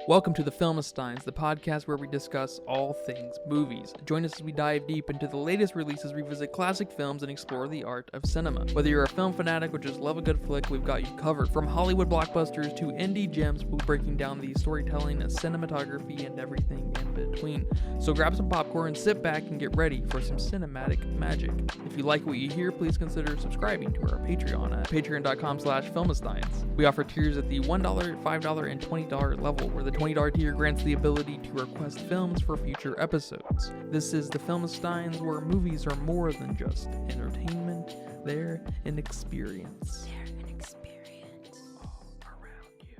Welcome to the Filmistines, the podcast where we discuss all things movies. Join us as we dive deep into the latest releases, revisit classic films, and explore the art of cinema. Whether you're a film fanatic or just love a good flick, we've got you covered. From Hollywood blockbusters to indie gems, we'll be breaking down the storytelling, cinematography, and everything in between. So grab some popcorn, sit back, and get ready for some cinematic magic. If you like what you hear, please consider subscribing to our Patreon at patreon.com/filmistines. We offer tiers at the $1, $5, and $20 level, where the $20 tier grants the ability to request films for future episodes. This is the Filmistines, where movies are more than just entertainment, they're an experience. All around you.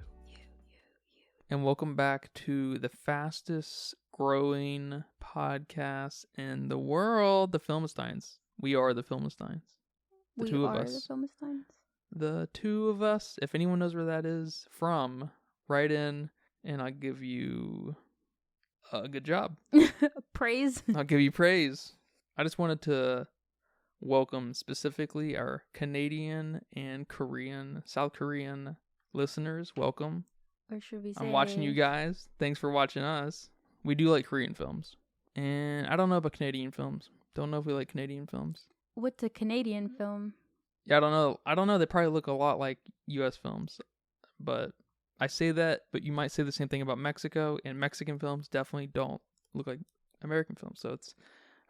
And welcome back to the fastest growing podcast in the world, the Filmistines. We are the Filmistines. The two of us. The Filmistines? The two of us. If anyone knows where that is from, write in and I'll give you a good job. Praise. I'll give you praise. I just wanted to welcome specifically our Canadian and South Korean listeners. Welcome. Or should we say? I'm watching you guys. Thanks for watching us. We do like Korean films. And I don't know about Canadian films. Don't know if we like Canadian films. What's a Canadian film? Yeah, I don't know. They probably look a lot like U.S. films. But I say that, but you might say the same thing about Mexico. And Mexican films definitely don't look like American films. So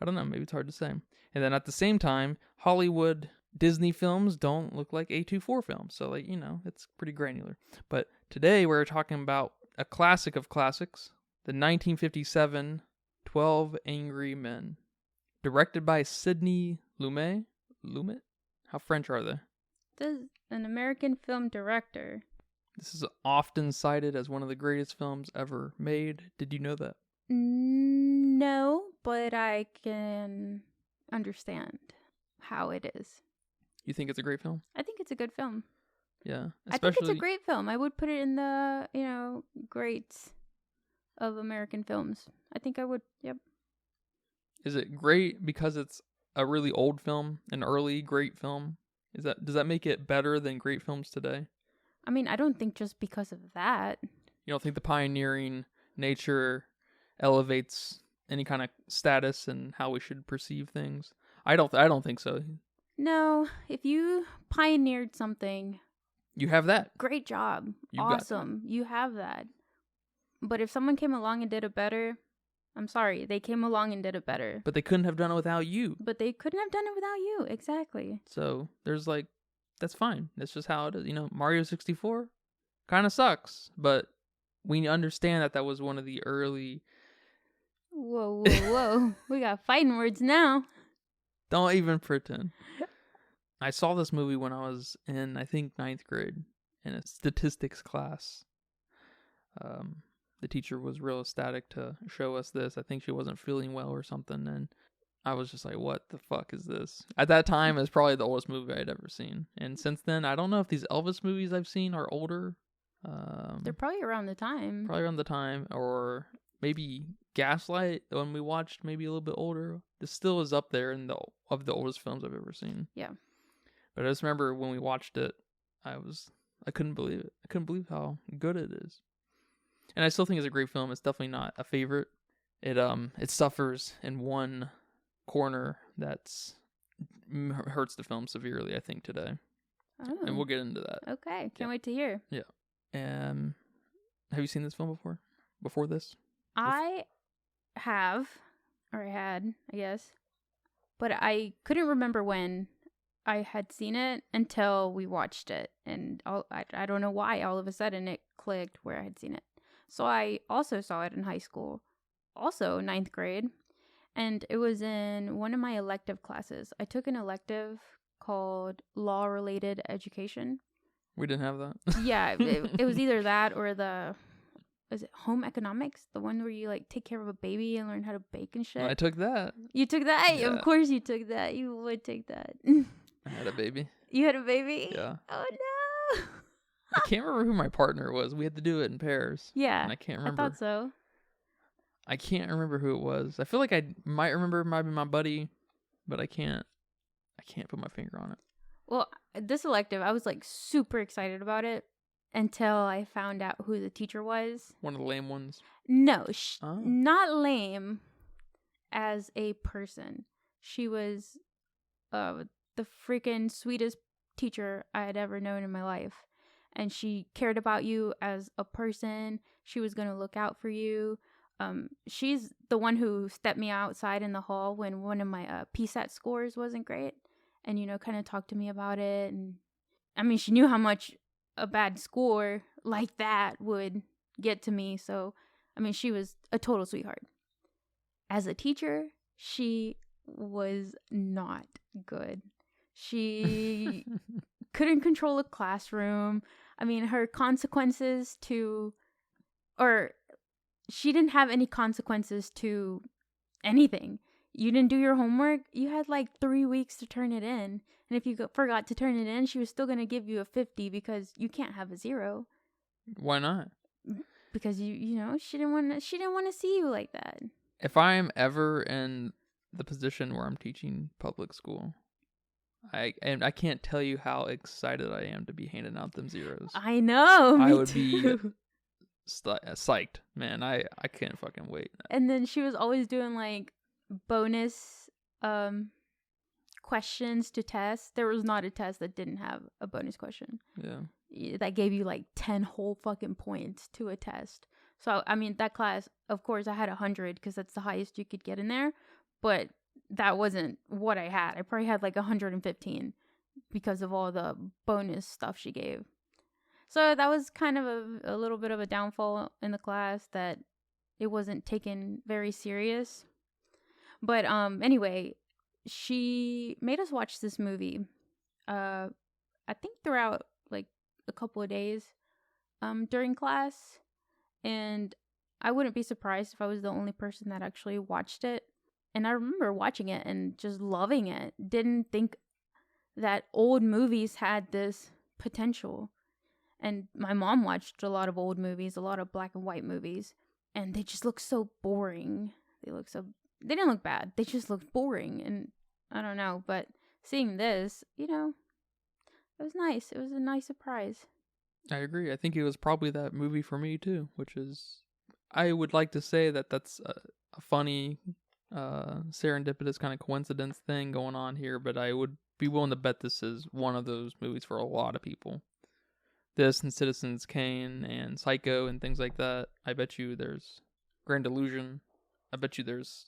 I don't know. Maybe it's hard to say. And then at the same time, Hollywood Disney films don't look like A24 films. So, it's pretty granular. But today we're talking about a classic of classics, the 1957 12 Angry Men, directed by Sidney Lumet. Lumet? How French are they? This is an American film director. This is often cited as one of the greatest films ever made. Did you know that? No, but I can understand how it is. You think it's a great film? I think it's a good film. Yeah. I think it's a great film. I would put it in the, greats of American films. I think I would, yep. Is it great because it's a really old film, an early great film? Does that make it better than great films today? I mean, I don't think just because of that. You don't think the pioneering nature elevates any kind of status and how we should perceive things? I don't think so. No, if you pioneered something, you have that. Great job. You awesome. You have that. But if someone came along and did it better, I'm sorry, they came along and did it better. But they couldn't have done it without you. But they couldn't have done it without you. Exactly. So there's that's fine. That's just how it is. Mario 64 kind of sucks, but we understand that was one of the early... Whoa. We got fighting words now. Don't even pretend. I saw this movie when I was in, I think, 9th grade in a statistics class. The teacher was real ecstatic to show us this. I think she wasn't feeling well or something, and I was just like, what the fuck is this? At that time, it was probably the oldest movie I'd ever seen. And since then, I don't know if these Elvis movies I've seen are older. They're probably around the time. Or maybe Gaslight, the one we watched, maybe a little bit older. This still is up there of the oldest films I've ever seen. Yeah. But I just remember when we watched it, I couldn't believe it. I couldn't believe how good it is. And I still think it's a great film. It's definitely not a favorite. It suffers in one corner that's hurts the film severely, I think, today. Oh. And we'll get into that. Okay. Can't wait to hear. Yeah. Have you seen this film before? Before this? I have, or I had, I guess. But I couldn't remember when I had seen it until we watched it. And I don't know why all of a sudden it clicked where I had seen it. So I also saw it in high school, also 9th grade. And it was in one of my elective classes. I took an elective called Law-Related Education. We didn't have that. Yeah, it was either that or is it Home Economics? The one where you take care of a baby and learn how to bake and shit? I took that. You took that? Yeah. Of course you took that. You would take that. I had a baby. You had a baby? Yeah. Oh no. I can't remember who my partner was. We had to do it in pairs. Yeah. And I can't remember. I thought so. I can't remember who it was. I feel like I might remember it might be my buddy, but I can't put my finger on it. Well, this elective, I was super excited about it. until I found out who the teacher was. One of the lame ones. No, Oh. not lame as a person. She was the freaking sweetest teacher I had ever known in my life. And she cared about you as a person. She was going to look out for you. She's the one who stepped me outside in the hall when one of my PSAT scores wasn't great. And, you know, kind of talked to me about it. And I mean, she knew how much a bad score like that would get to me. So, I mean, she was a total sweetheart. As a teacher, she was not good. She couldn't control a classroom. I mean, her consequences she didn't have any consequences to anything. You didn't do your homework, you had like 3 weeks to turn it in. And if you forgot to turn it in, she was still going to give you a 50 because you can't have a 0. Why not? Because you know, she didn't want to see you like that. If I am ever in the position where I'm teaching public school, I can't tell you how excited I am to be handing out them zeros. I know. I would too. be psyched, man. I can't fucking wait. And then she was always doing like bonus questions to tests. There was not a test that didn't have a bonus question. Yeah. That gave you like 10 whole fucking points to a test. So, I mean, that class, of course, I had 100 because that's the highest you could get in there. But that wasn't what I had. I probably had like 115 because of all the bonus stuff she gave. So that was kind of a little bit of a downfall in the class, that it wasn't taken very serious. But anyway, she made us watch this movie. I think throughout like a couple of days during class. And I wouldn't be surprised if I was the only person that actually watched it. And I remember watching it and just loving it. Didn't think that old movies had this potential. And my mom watched a lot of old movies, a lot of black and white movies, and they just look so boring. They didn't look bad. They just looked boring. And I don't know, but seeing this, you know, it was nice. It was a nice surprise. I agree. I think it was probably that movie for me too, which is, I would like to say that that's a funny, serendipitous kind of coincidence thing going on here, but I would be willing to bet this is one of those movies for a lot of people. This and Citizens Kane and Psycho and things like that. I bet you there's Grand Illusion. I bet you there's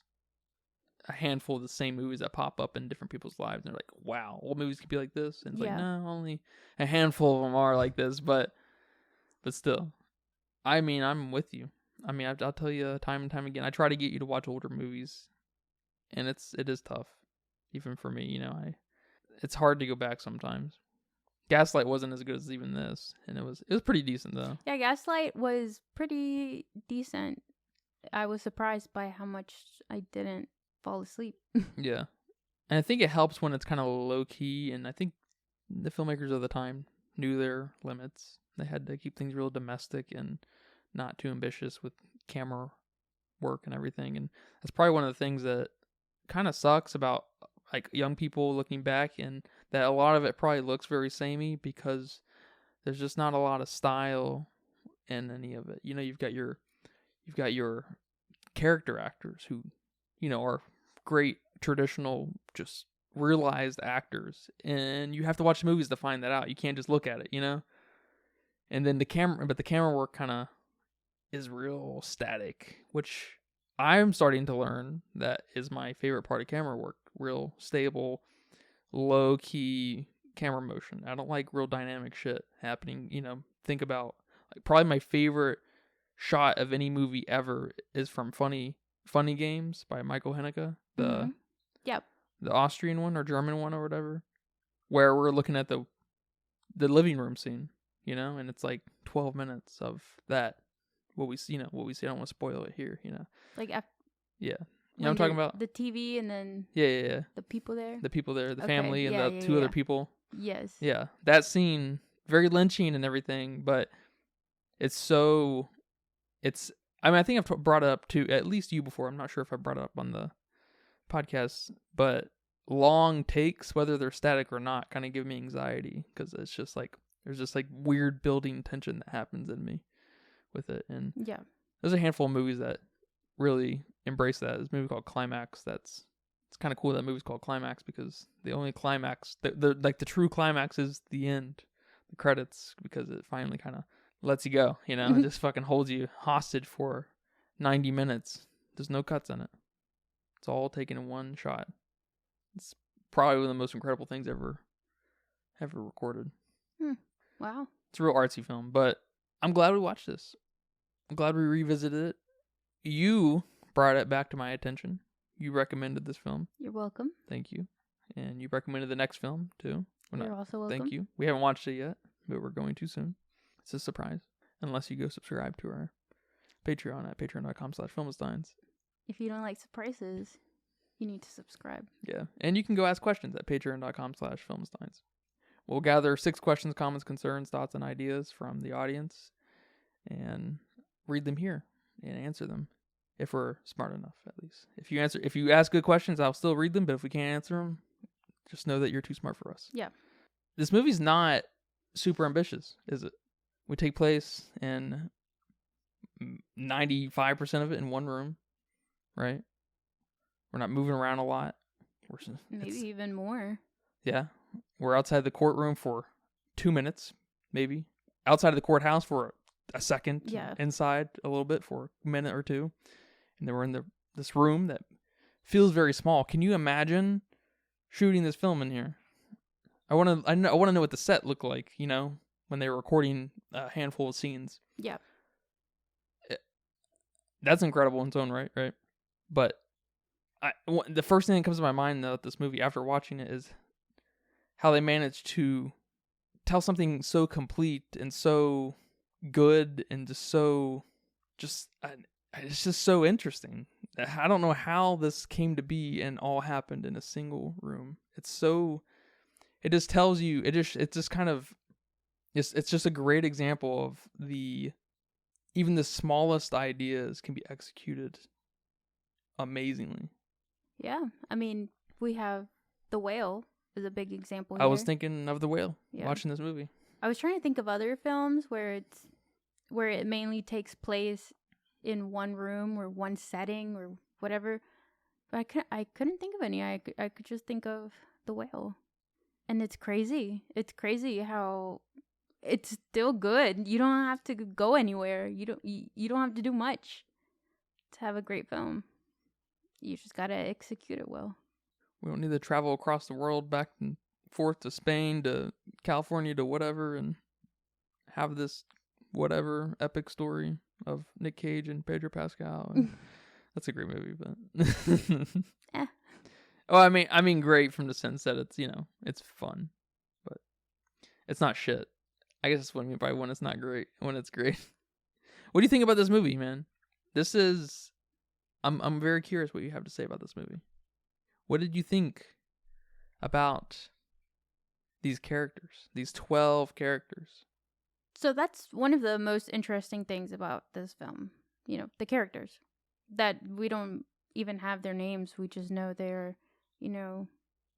a handful of the same movies that pop up in different people's lives. And they're like, wow, all movies could be like this. And it's like, no, only a handful of them are like this. But still, I mean, I'm with you. I mean, I'll tell you time and time again, I try to get you to watch older movies. And it is tough. Even for me, you know, it's hard to go back sometimes. Gaslight wasn't as good as even this, and it was pretty decent though. Yeah, Gaslight was pretty decent. I was surprised by how much I didn't fall asleep. Yeah, and I think it helps when it's kind of low key, and I think the filmmakers of the time knew their limits. They had to keep things real domestic and not too ambitious with camera work and everything, and that's probably one of the things that kind of sucks about like young people looking back, and that a lot of it probably looks very samey because there's just not a lot of style in any of it. You know, you've got your character actors who, you know, are great traditional just realized actors, and you have to watch movies to find that out. You can't just look at it, you know. And then the camera work kind of is real static, which I'm starting to learn that is my favorite part of camera work. Real stable, low key camera motion. I don't like real dynamic shit happening. You know, think about like probably my favorite shot of any movie ever is from Funny Games by Michael Haneke, the Austrian one or German one or whatever, where we're looking at the living room scene, you know, and it's like 12 minutes of that. What we see. I don't want to spoil it here, you know. Like yeah. You know what I'm talking about? The TV and then yeah. the people there. The family and the two other people. Yes. Yeah, that scene, very lynching and everything, but I mean, I think I've brought it up to at least you before. I'm not sure if I brought it up on the podcast, but long takes, whether they're static or not, kind of give me anxiety because it's just like There's just like weird building tension that happens in me with it. And Yeah. there's a handful of movies that really embrace that. There's a movie called Climax. It's kind of cool that movie's called Climax because the only climax, the true climax is the end, the credits, because it finally kind of lets you go. You know, it just fucking holds you hostage for 90 minutes. There's no cuts in it. It's all taken in one shot. It's probably one of the most incredible things ever recorded. Wow. It's a real artsy film, but I'm glad we watched this. I'm glad we revisited it. You brought it back to my attention. You recommended this film. You're welcome. Thank you. And you recommended the next film, too. You're also welcome. Thank you. We haven't watched it yet, but we're going to soon. It's a surprise. Unless you go subscribe to our Patreon at patreon.com/filmsteins. If you don't like surprises, you need to subscribe. Yeah. And you can go ask questions at patreon.com/filmsteins. We'll gather 6 questions, comments, concerns, thoughts, and ideas from the audience and read them here and answer them. If we're smart enough, at least. If you ask good questions, I'll still read them, but if we can't answer them, just know that you're too smart for us. Yeah. This movie's not super ambitious, is it? We take place in 95% of it in one room, right? We're not moving around a lot. Maybe even more. Yeah. We're outside the courtroom for 2 minutes, maybe. Outside of the courthouse for a second. Yeah. Inside a little bit for a minute or two. And then we're in this room that feels very small. Can you imagine shooting this film in here? I want to know what the set looked like, you know, when they were recording a handful of scenes. Yeah. That's incredible in its own right? But the first thing that comes to my mind though, with this movie after watching it is how they managed to tell something so complete and so good and it's just so interesting. I don't know how this came to be and all happened in a single room. It just tells you, it's just a great example of even the smallest ideas can be executed amazingly. Yeah. I mean, we have The Whale is a big example I here. was thinking of The Whale watching this movie. I was trying to think of other films where it mainly takes place in one room or one setting or whatever. But I couldn't think of any. I could just think of The Whale. And it's crazy. It's crazy how it's still good. You don't have to go anywhere. You don't have to do much to have a great film. You just got to execute it well. We don't need to travel across the world back and forth to Spain to California to whatever and have this whatever epic story of Nick Cage and Pedro Pascal. And that's a great movie, but Oh, I mean great from the sense that it's, you know, it's fun, but it's not shit. I guess that's what I mean by when it's not great, when it's great. What do you think about this movie, man? I'm very curious what you have to say about this movie. What did you think about these characters, these 12 characters? So that's one of the most interesting things about this film. You know, the characters. That we don't even have their names. We just know they're, you know,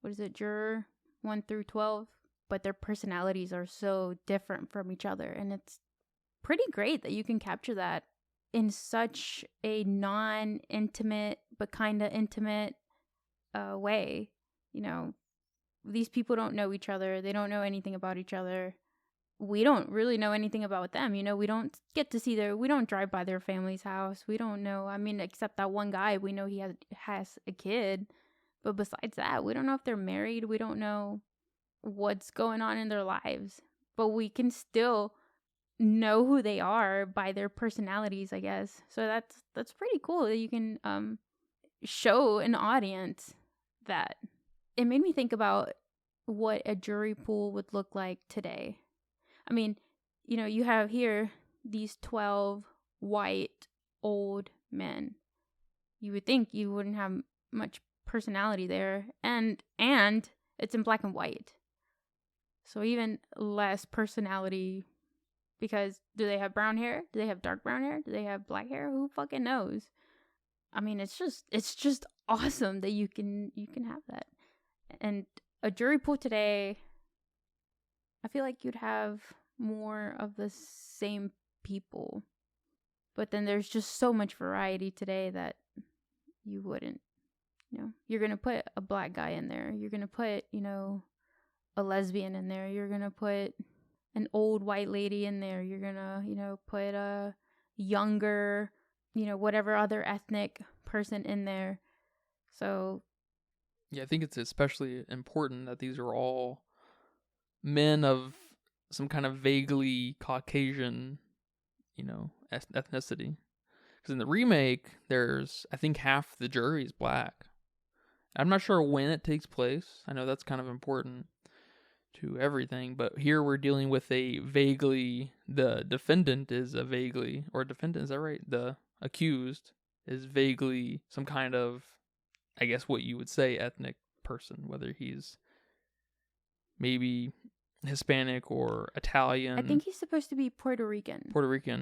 what is it, juror 1 through 12? But their personalities are so different from each other. And it's pretty great that you can capture that in such a non-intimate, but kind of intimate way. You know, these people don't know each other. They don't know anything about each other. We don't really know anything about them. You know, we don't get to see we don't drive by their family's house. We don't know. I mean, except that one guy, we know he has a kid. But besides that, we don't know if they're married. We don't know what's going on in their lives. But we can still know who they are by their personalities, I guess. So that's pretty cool that you can show an audience that. It made me think about what a jury pool would look like today. I mean, you know, you have here these 12 white old men. You would think you wouldn't have much personality there, and it's in black and white. So even less personality, because do they have brown hair? Do they have dark brown hair? Do they have black hair? Who fucking knows? I mean, it's just awesome that you can have that. And a jury pool today, I feel like you'd have more of the same people. But then there's just so much variety today that you wouldn't, you're going to put a black guy in there. You're going to put, a lesbian in there. You're going to put an old white lady in there. You're going to, put a younger, whatever other ethnic person in there. So. Yeah, I think it's especially important that these are all men of some kind of vaguely Caucasian, ethnicity. Because in the remake, there's, I think, half the jury is black. I'm not sure when it takes place. I know that's kind of important to everything, but here we're dealing with the defendant is is that right? The accused is vaguely some kind of, I guess what you would say, ethnic person, whether he's maybe Hispanic or Italian. I think he's supposed to be Puerto Rican.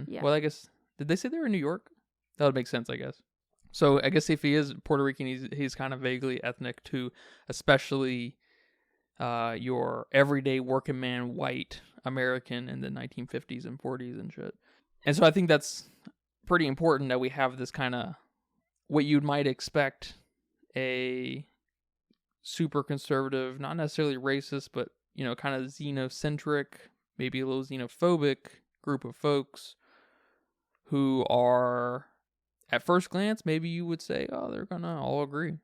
Yeah. Well, I guess, did they say they were in New York? That would make sense, I guess. So I guess if he is Puerto Rican, he's kind of vaguely ethnic too, especially your everyday working man white American in the 1950s and 40s and shit. And so I think that's pretty important that we have this kind of what you might expect a super conservative, not necessarily racist, but kind of xenocentric, maybe a little xenophobic group of folks who are, at first glance, maybe you would say, oh, they're gonna all agree,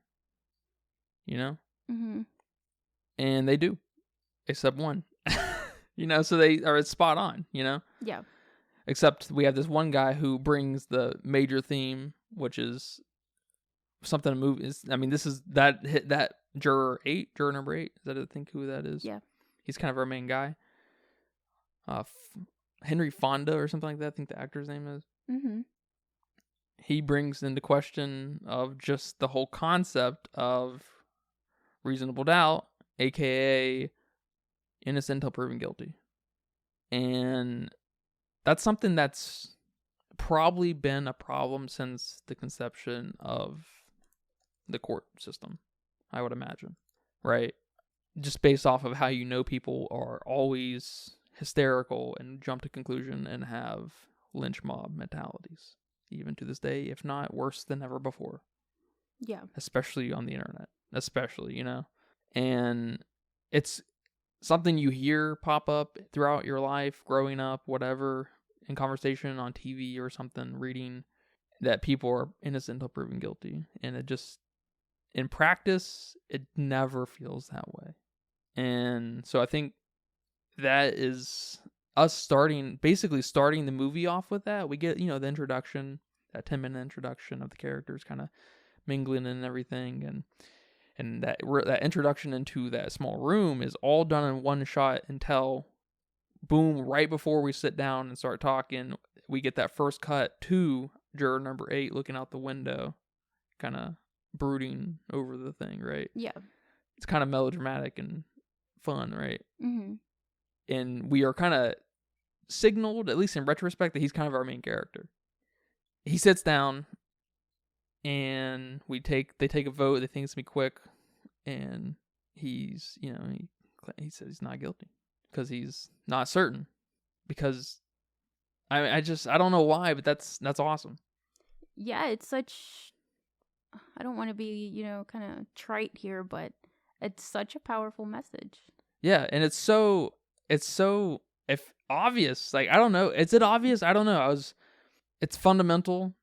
Mm-hmm. And they do, except one, so they are spot on, Yeah. Except we have this one guy who brings the major theme, which is something to move. This is that juror number 8. Is that I think who that is? Yeah. He's kind of our main guy. Henry Fonda or something like that. I think the actor's name is. Mm-hmm. He brings into question of just the whole concept of reasonable doubt, aka innocent until proven guilty. And that's something that's probably been a problem since the conception of the court system, I would imagine, right? Just based off of how people are always hysterical and jump to conclusion and have lynch mob mentalities, even to this day, if not worse than ever before. Yeah. Especially on the internet, and it's something you hear pop up throughout your life, growing up, whatever, in conversation on TV or something, reading that people are innocent until proven guilty. And it just, in practice, it never feels that way. And so I think that is us basically starting the movie off with that. We get, the introduction, that 10-minute introduction of the characters kind of mingling and everything. And that introduction into that small room is all done in one shot until, boom, right before we sit down and start talking, we get that first cut to juror number 8 looking out the window, kind of brooding over the thing, right? Yeah. It's kind of melodramatic and fun, right? Mm-hmm. And we are kind of signaled, at least in retrospect, that he's kind of our main character. He sits down, and they take a vote. They think it's gonna be quick, and he's, he says he's not guilty because he's not certain. Because I don't know why, but that's awesome. Yeah, it's such. I don't want to be, kind of trite here, but it's such a powerful message. Yeah, and it's so if obvious. Like, I don't know. Is it obvious? I don't know. It's fundamental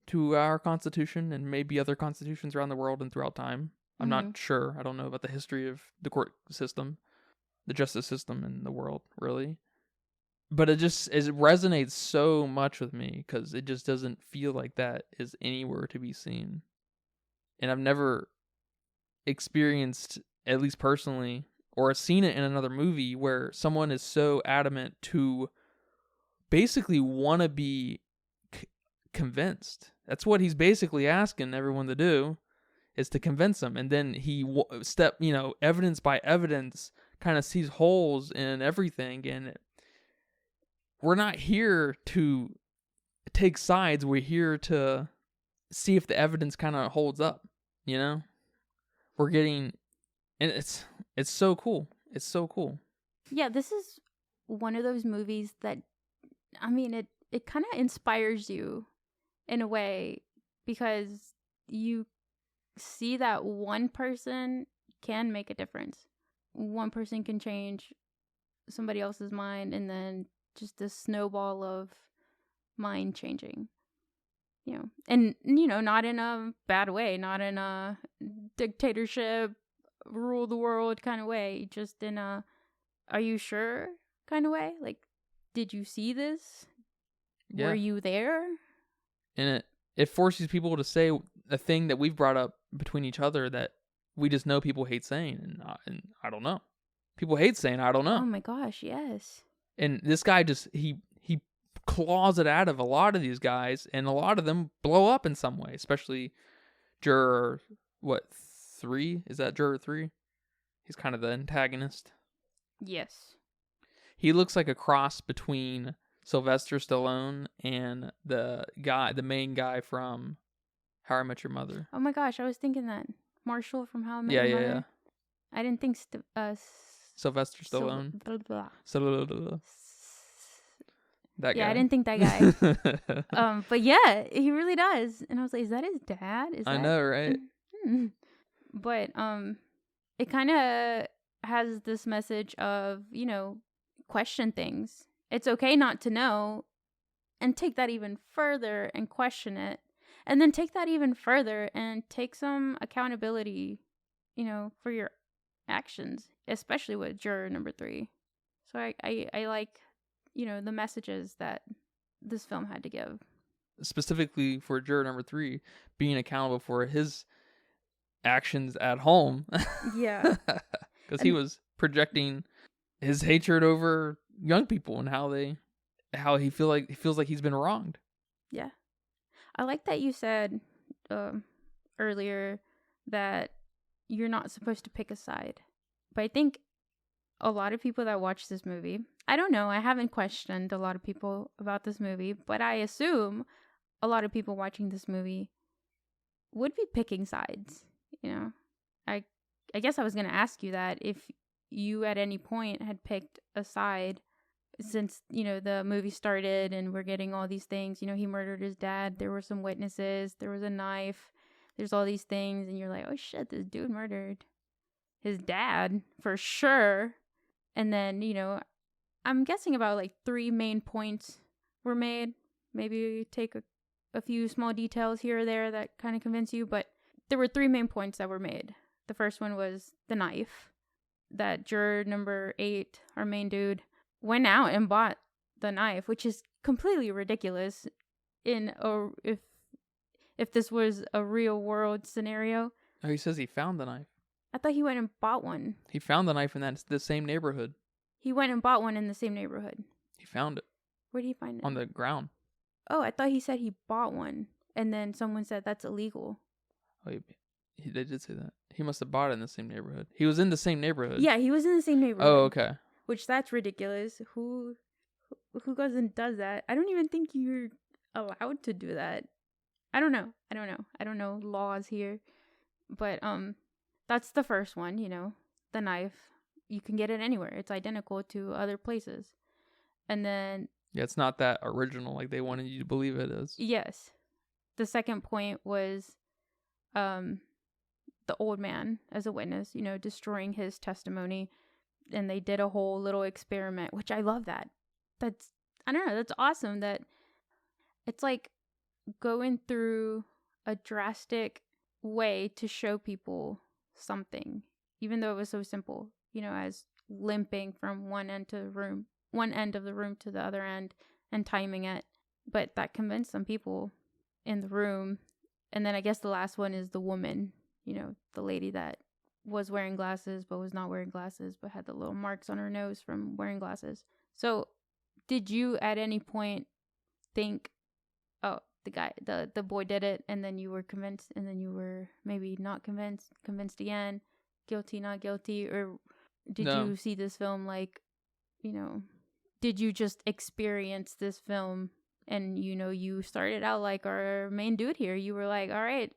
to our Constitution and maybe other constitutions around the world and throughout time. I'm not sure. I don't know about the history of the court system, the justice system in the world, really. But it resonates so much with me because it just doesn't feel like that is anywhere to be seen. And I've never experienced, at least personally, or seen it in another movie where someone is so adamant to basically want to be convinced. That's what he's basically asking everyone to do, is to convince them. And then he evidence by evidence kind of sees holes in everything. And we're not here to take sides. We're here to see if the evidence kind of holds up, We're getting, and it's so cool. It's so cool. Yeah, this is one of those movies that, I mean, it kind of inspires you in a way, because you see that one person can make a difference. One person can change somebody else's mind, and then just this snowball of mind changing. And not in a bad way, not in a dictatorship, rule the world kind of way, just in a are you sure kind of way. Like, did you see this? Yeah. Were you there? And it forces people to say a thing that we've brought up between each other that we just know people hate saying, and I don't know. People hate saying I don't know. Oh my gosh, yes. And this guy just he claws it out of a lot of these guys, and a lot of them blow up in some way, especially juror 3? Is that juror 3? He's kind of the antagonist. Yes. He looks like a cross between Sylvester Stallone and the main guy from How I Met Your Mother. Oh my gosh, I was thinking that. Marshall from How I Met Your Mother. Yeah. I didn't think Sylvester Stallone. That guy. Yeah, I didn't think that guy. But yeah, he really does. And I was like, is that his dad? I know, right? But it kind of has this message of, question things. It's okay not to know, and take that even further and question it. And then take that even further and take some accountability, for your actions, especially with juror number 3. So I like, the messages that this film had to give. Specifically for juror number 3, being accountable for his actions at home. Yeah. Because he was projecting his hatred over young people and how he feels like he's been wronged. Yeah. I like that you said earlier that you're not supposed to pick a side. But I think a lot of people that watch this movie, I don't know, I haven't questioned a lot of people about this movie, but I assume a lot of people watching this movie would be picking sides. I guess I was going to ask you that if you at any point had picked a side since, the movie started and we're getting all these things. He murdered his dad. There were some witnesses. There was a knife. There's all these things. And you're like, oh shit, this dude murdered his dad for sure. And then, I'm guessing about like 3 main points were made. Maybe take a few small details here or there that kind of convince you. But there were 3 main points that were made. The first one was the knife. That juror number 8, our main dude, went out and bought the knife, which is completely ridiculous if this was a real world scenario. Oh, he says he found the knife. I thought he went and bought one. He found the knife in the same neighborhood. He went and bought one in the same neighborhood. He found it. Where did he find it? On the ground. Oh, I thought he said he bought one, and then someone said that's illegal. Oh, they did say that. He must have bought it in the same neighborhood. He was in the same neighborhood. Yeah, he was in the same neighborhood. Oh, okay. Which that's ridiculous. Who goes and does that? I don't even think you're allowed to do that. I don't know. I don't know laws here. But that's the first one, the knife. You can get it anywhere. It's identical to other places. And then yeah, it's not that original like they wanted you to believe it is. Yes. The second point was the old man as a witness, destroying his testimony. And they did a whole little experiment, which I love that. That's awesome that it's like going through a drastic way to show people something, even though it was so simple, as limping from one end of the room to the other end and timing it. But that convinced some people in the room. And then I guess the last one is the woman, the lady that was wearing glasses but was not wearing glasses but had the little marks on her nose from wearing glasses. So did you at any point think, oh, the boy did it, and then you were convinced, and then you were maybe not convinced again, guilty, not guilty? Or did you see this film like, did you just experience this film and, you started out like our main dude here? You were like, all right,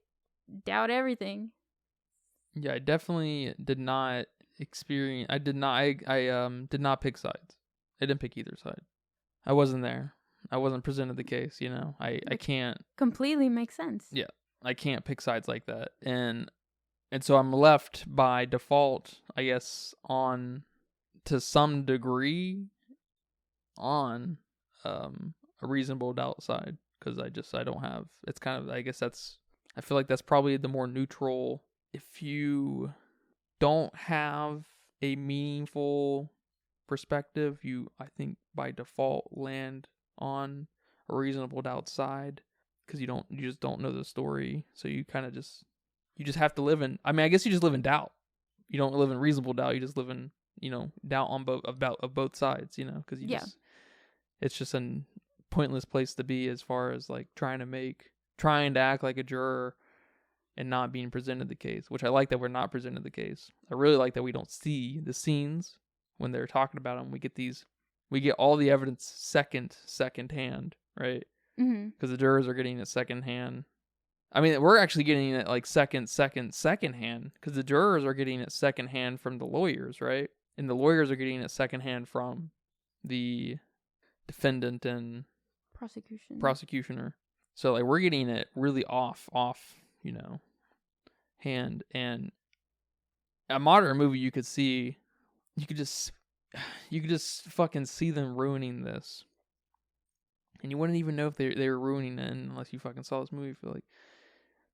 doubt everything. Yeah, I definitely did not experience. I did not pick sides. It didn't pick either side. I wasn't there. I wasn't presented the case, I can't. Completely makes sense. Yeah. I can't pick sides like that. And so I'm left by default, I guess, to some degree on a reasonable doubt side, because I don't have, it's kind of, I guess I feel like that's probably the more neutral. If you don't have a meaningful perspective, you, I think, by default land on a reasonable doubt side, because you just don't know the story, so you kind of just have to live in, I mean, I guess you just live in doubt. You don't live in reasonable doubt, you just live in, doubt on both sides, because it's just a pointless place to be, as far as like trying to act like a juror and not being presented the case, which I like that we're not presented the case. I really like that we don't see the scenes when they're talking about them. We get all the evidence second hand, right? Because the jurors are getting it second hand. I mean, we're actually getting it like second hand, because the jurors are getting it second hand from the lawyers, right? And the lawyers are getting it second hand from the defendant and prosecutioner. So like we're getting it really off, hand. And a modern movie, you could just fucking see them ruining this, and you wouldn't even know if they were ruining it unless you fucking saw this movie. I feel like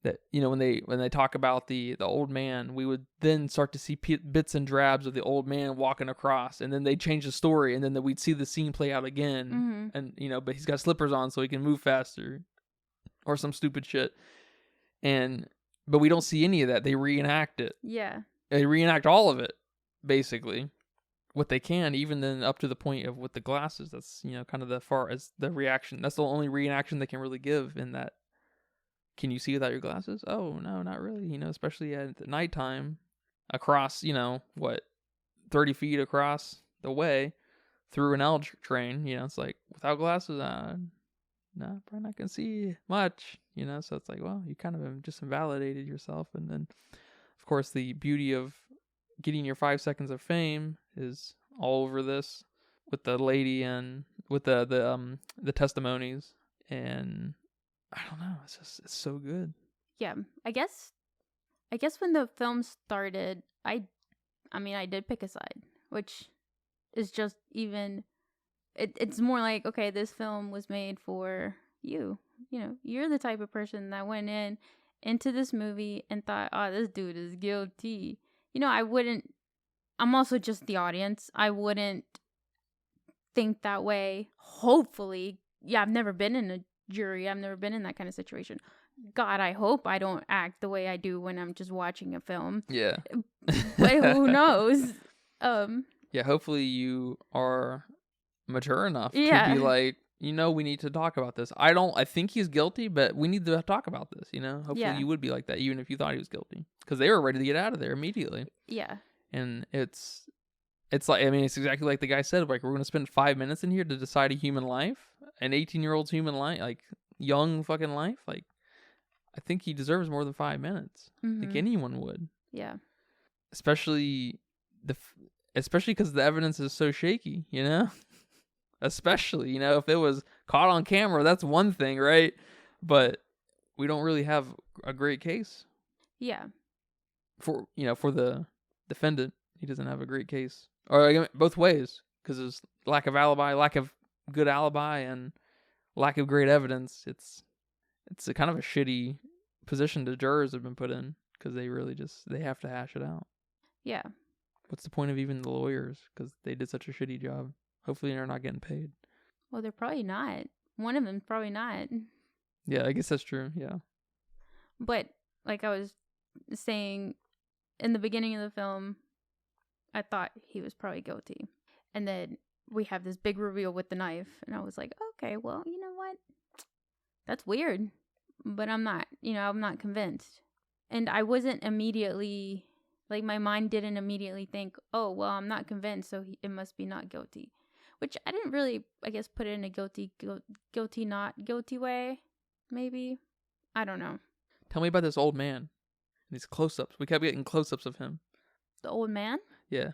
that, when they talk about the old man, we would then start to see bits and drabs of the old man walking across, and then they change the story, and then we'd see the scene play out again, and but he's got slippers on so he can move faster, or some stupid shit, but we don't see any of that. They reenact it. Yeah, they reenact all of it, basically, what they can, even then up to the point of with the glasses. That's kind of the far as the reaction. That's the only reenaction they can really give in that. Can you see without your glasses? Oh, no, not really. Especially at nighttime, across, 30 feet across the way through an L train. It's like, without glasses, no, probably not going to see much, So it's like, well, you kind of have just invalidated yourself. And then, of course, the beauty of getting your 5 seconds of fame is all over this, with the lady and with the testimonies. And I don't know. It's so good. Yeah, I guess when the film started, I did pick a side, which is just even. It's more like, okay, this film was made for you. You're the type of person that went into this movie and thought, oh, this dude is guilty. I wouldn't. I'm also just the audience. I wouldn't think that way. Hopefully, yeah. I've never been in a jury. I've never been in that kind of situation. God, I hope I don't act the way I do when I'm just watching a film. Yeah. But who knows? Yeah, hopefully you are mature enough to be like, we need to talk about this. I think he's guilty, but we need to talk about this, Hopefully you would be like that, even if you thought he was guilty. Because they were ready to get out of there immediately. Yeah. And it's like, it's exactly like the guy said, like, we're going to spend 5 minutes in here to decide a human life, an 18-year-old's human life, like, young fucking life. Like, I think he deserves more than 5 minutes. I think anyone would. Yeah. Especially because the evidence is so shaky, Especially, if it was caught on camera, that's one thing, right? But we don't really have a great case. Yeah. For the defendant, he doesn't have a great case. Or both ways, because there's lack of good alibi, and lack of great evidence. It's a kind of a shitty position the jurors have been put in, because they have to hash it out. Yeah. What's the point of even the lawyers? Because they did such a shitty job. Hopefully they're not getting paid. Well, they're probably not. One of them's probably not. Yeah, I guess that's true. Yeah. But like I was saying, in the beginning of the film, I thought he was probably guilty. And then we have this big reveal with the knife. And I was like, okay, well, you know what? That's weird. But I'm not convinced. And I wasn't immediately, like, my mind didn't immediately think, oh, well, I'm not convinced, so it must be not guilty. Which I didn't really, I guess, put it in a guilty, not guilty way, maybe. I don't know. Tell me about this old man. These close-ups. We kept getting close-ups of him. The old man? Yeah.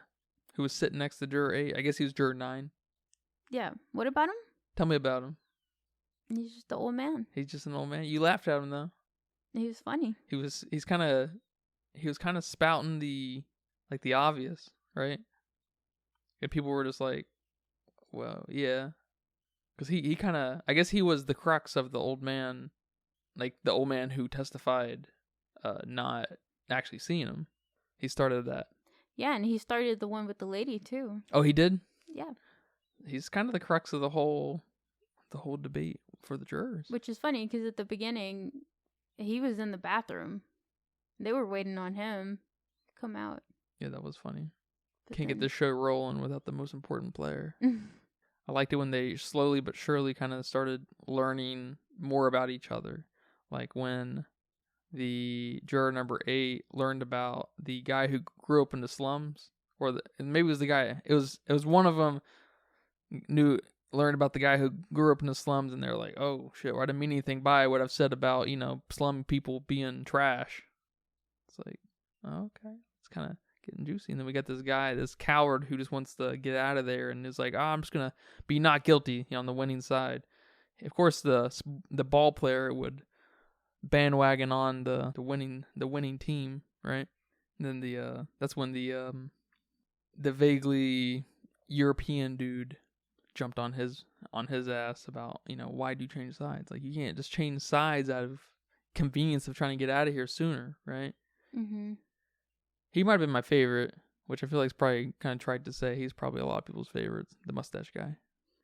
Who was sitting next to juror 8. I guess he was juror 9. Yeah. What about him? Tell me about him. He's just the old man. He's just an old man. You laughed at him though. He was funny. He's kind of spouting the obvious, right? And people were just like, well, yeah. Because he kind of, I guess he was the crux of the old man, like the old man who testified not actually seeing him. He started that. Yeah, and he started the one with the lady too. Oh, he did? Yeah. He's kind of the crux of the whole debate for the jurors. Which is funny because at the beginning, he was in the bathroom. They were waiting on him to come out. Yeah, that was funny. But Can't get this show rolling without the most important player. then... I liked it when they slowly but surely kind of started learning more about each other. Like when the juror number 8 learned about the guy who grew up in the slums, and maybe it was the guy. It was one of them learned about the guy who grew up in the slums, and they're like, "Oh shit, well, I didn't mean anything by what I've said about slum people being trash." It's like, oh, okay, it's kind of getting juicy. And then we got this guy, this coward who just wants to get out of there and is like, I'm just gonna be not guilty, on the winning side. Of course, the ball player would bandwagon on the winning team, right? And then that's when the vaguely European dude jumped on his ass about, why do you change sides? Like, you can't just change sides out of convenience of trying to get out of here sooner, right? Mm-hmm. He might have been my favorite, which I feel like is probably kind of tried to say. He's probably a lot of people's favorites, the mustache guy.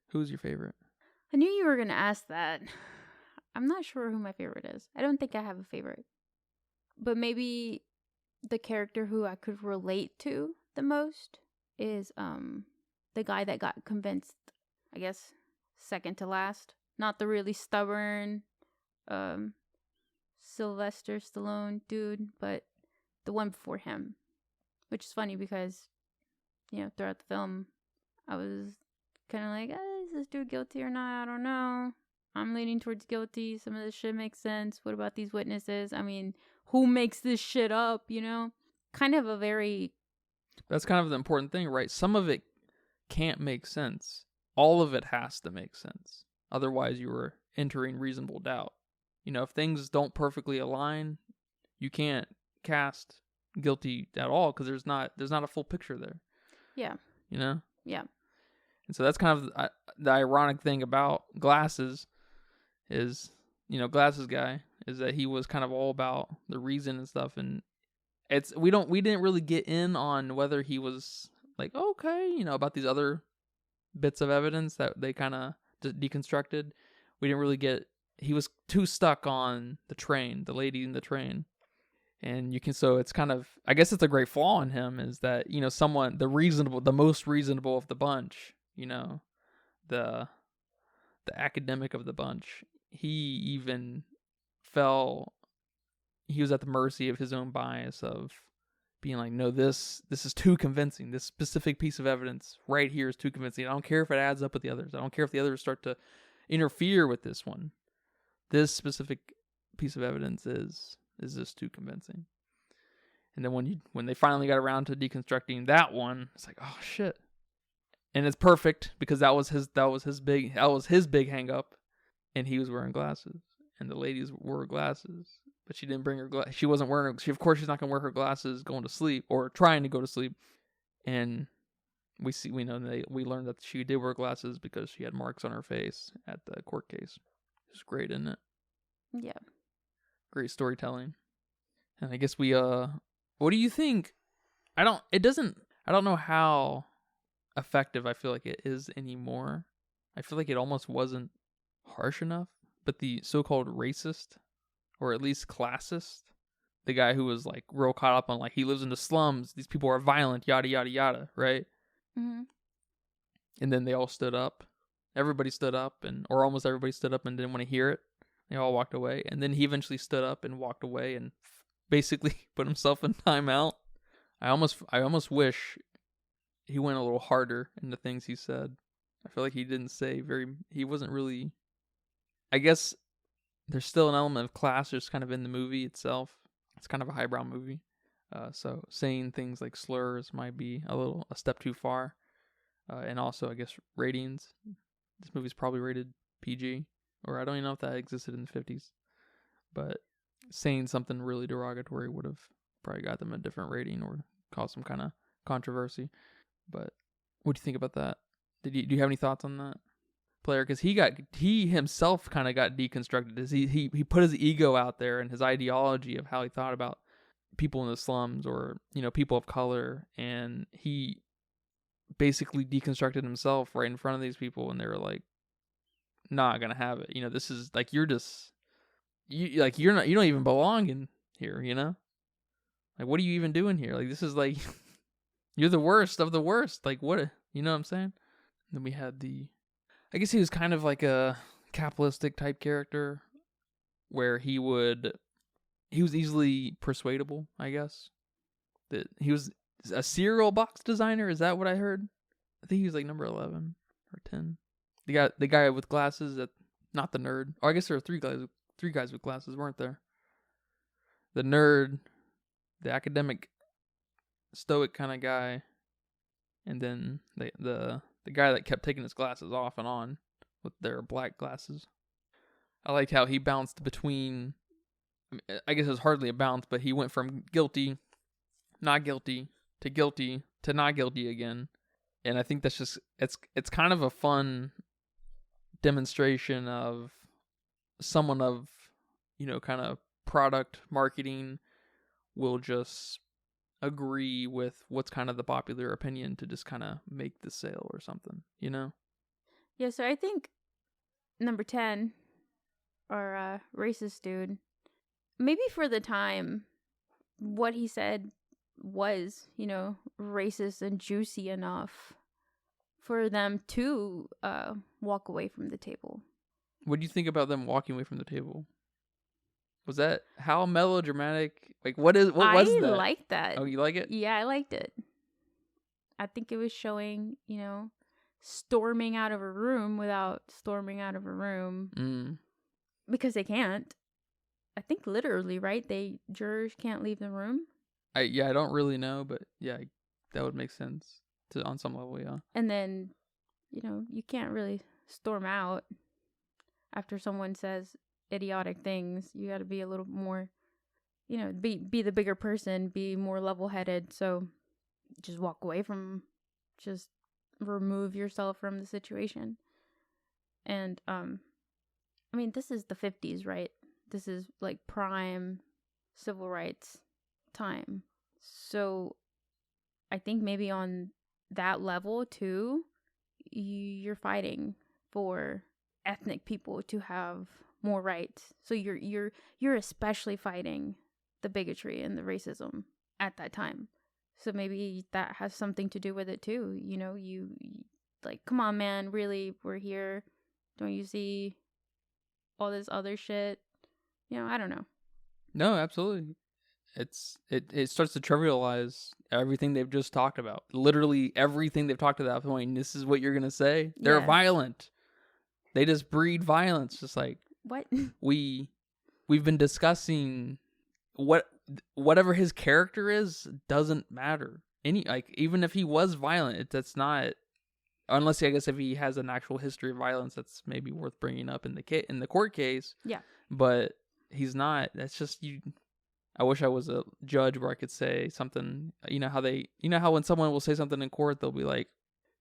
Who's your favorite? I knew you were going to ask that. I'm not sure who my favorite is. I don't think I have a favorite. But maybe the character who I could relate to the most is the guy that got convinced, I guess, second to last. Not the really stubborn Sylvester Stallone dude, but the one before him. Which is funny because, throughout the film, I was kind of like, is this dude guilty or not? I don't know. I'm leaning towards guilty. Some of this shit makes sense. What about these witnesses? I mean, who makes this shit up, Kind of a very... That's kind of the important thing, right? Some of it can't make sense. All of it has to make sense. Otherwise, you were entering reasonable doubt. If things don't perfectly align, you can't cast guilty at all because there's not a full picture there. Yeah. Yeah. And so that's kind of the ironic thing about Glasses is, Glasses guy is that he was kind of all about the reason and stuff, and we didn't really get in on whether he was like, okay, about these other bits of evidence that they kind of deconstructed. We didn't really get. He was too stuck on the lady in the train. And so it's kind of, I guess it's a great flaw in him is that, someone, the most reasonable of the bunch, the academic of the bunch, he was at the mercy of his own bias of being like, no, this is too convincing. This specific piece of evidence right here is too convincing. I don't care if it adds up with the others. I don't care if the others start to interfere with this one. This specific piece of evidence is this too convincing? And then when they finally got around to deconstructing that one, it's like, oh shit. And it's perfect because that was his big hang up, and he was wearing glasses, and the ladies wore glasses, but she didn't bring her glasses. She wasn't wearing her. Of course she's not gonna wear her glasses going to sleep or trying to go to sleep. And we learned that she did wear glasses because she had marks on her face at the court case. It's great, isn't it? Yeah. Great storytelling. And I guess what do you think? I don't know how effective I feel like it is anymore. I feel like it almost wasn't harsh enough, but the so-called racist, or at least classist, the guy who was like real caught up on like he lives in the slums, these people are violent, yada yada yada, right? Mm-hmm. And then they all stood up. Everybody stood up, or almost everybody stood up and didn't want to hear it. They all walked away, and then he eventually stood up and walked away and basically put himself in timeout. I almost wish he went a little harder in the things he said. I feel like he wasn't really, I guess there's still an element of class just kind of in the movie itself. It's kind of a highbrow movie. So saying things like slurs might be a step too far. and also I guess ratings. This movie's probably rated PG, or I don't even know if that existed in the 50s. But saying something really derogatory would have probably got them a different rating or caused some kind of controversy. But what do you think about that? Do you have any thoughts on that, player? Because he himself kind of got deconstructed. As he put his ego out there and his ideology of how he thought about people in the slums or people of color, and he basically deconstructed himself right in front of these people, and they were like, not gonna have it. This is like, you don't even belong in here. Like, what are you even doing here? Like, this is like you're the worst of the worst. Like, what? You know what I'm saying? Then we had I guess he was kind of like a capitalistic type character, where he was easily persuadable, I guess. That he was a cereal box designer. Is that what I heard? I think he was like number 11 or 10. The guy with glasses, not the nerd. Or I guess there were three guys with glasses, weren't there? The nerd, the academic, stoic kind of guy, and then the guy that kept taking his glasses off and on with their black glasses. I liked how he bounced between, I guess it was hardly a bounce, but he went from guilty, not guilty, to not guilty again. And I think that's just, it's kind of a fun demonstration of someone of, kind of product marketing will just agree with what's kind of the popular opinion to just kind of make the sale or something, Yeah, so I think number 10, or racist dude, maybe for the time, what he said was, racist and juicy enough for them to walk away from the table. What do you think about them walking away from the table? Was that how melodramatic? Like, what was that? I like that. Oh, you like it? Yeah, I liked it. I think it was showing, storming out of a room without storming out of a room. Because they can't. I think literally, right? Jurors can't leave the room. I don't really know, but yeah, that would make sense on some level, yeah. And then, you can't really storm out after someone says idiotic things. You got to be a little more, be the bigger person, be more level-headed. So just walk away from, just remove yourself from the situation. And this is the 50s, right? This is like prime civil rights time. So I think maybe on that level too, you're fighting for ethnic people to have more rights. So you're especially fighting the bigotry and the racism at that time. So maybe that has something to do with it too. You like, come on, man, really, we're here. Don't you see all this other shit? I don't know. No, absolutely. It starts to trivialize everything they've just talked about. Literally everything they've talked about. Point. This is what you're gonna say. They're violent. They just breed violence. Just like what we've been discussing. Whatever his character is doesn't matter. Even if he was violent, that's not. Unless I guess if he has an actual history of violence, that's maybe worth bringing up in the court case. Yeah. But he's not. That's just you. I wish I was a judge where I could say something. How when someone will say something in court, they'll be like,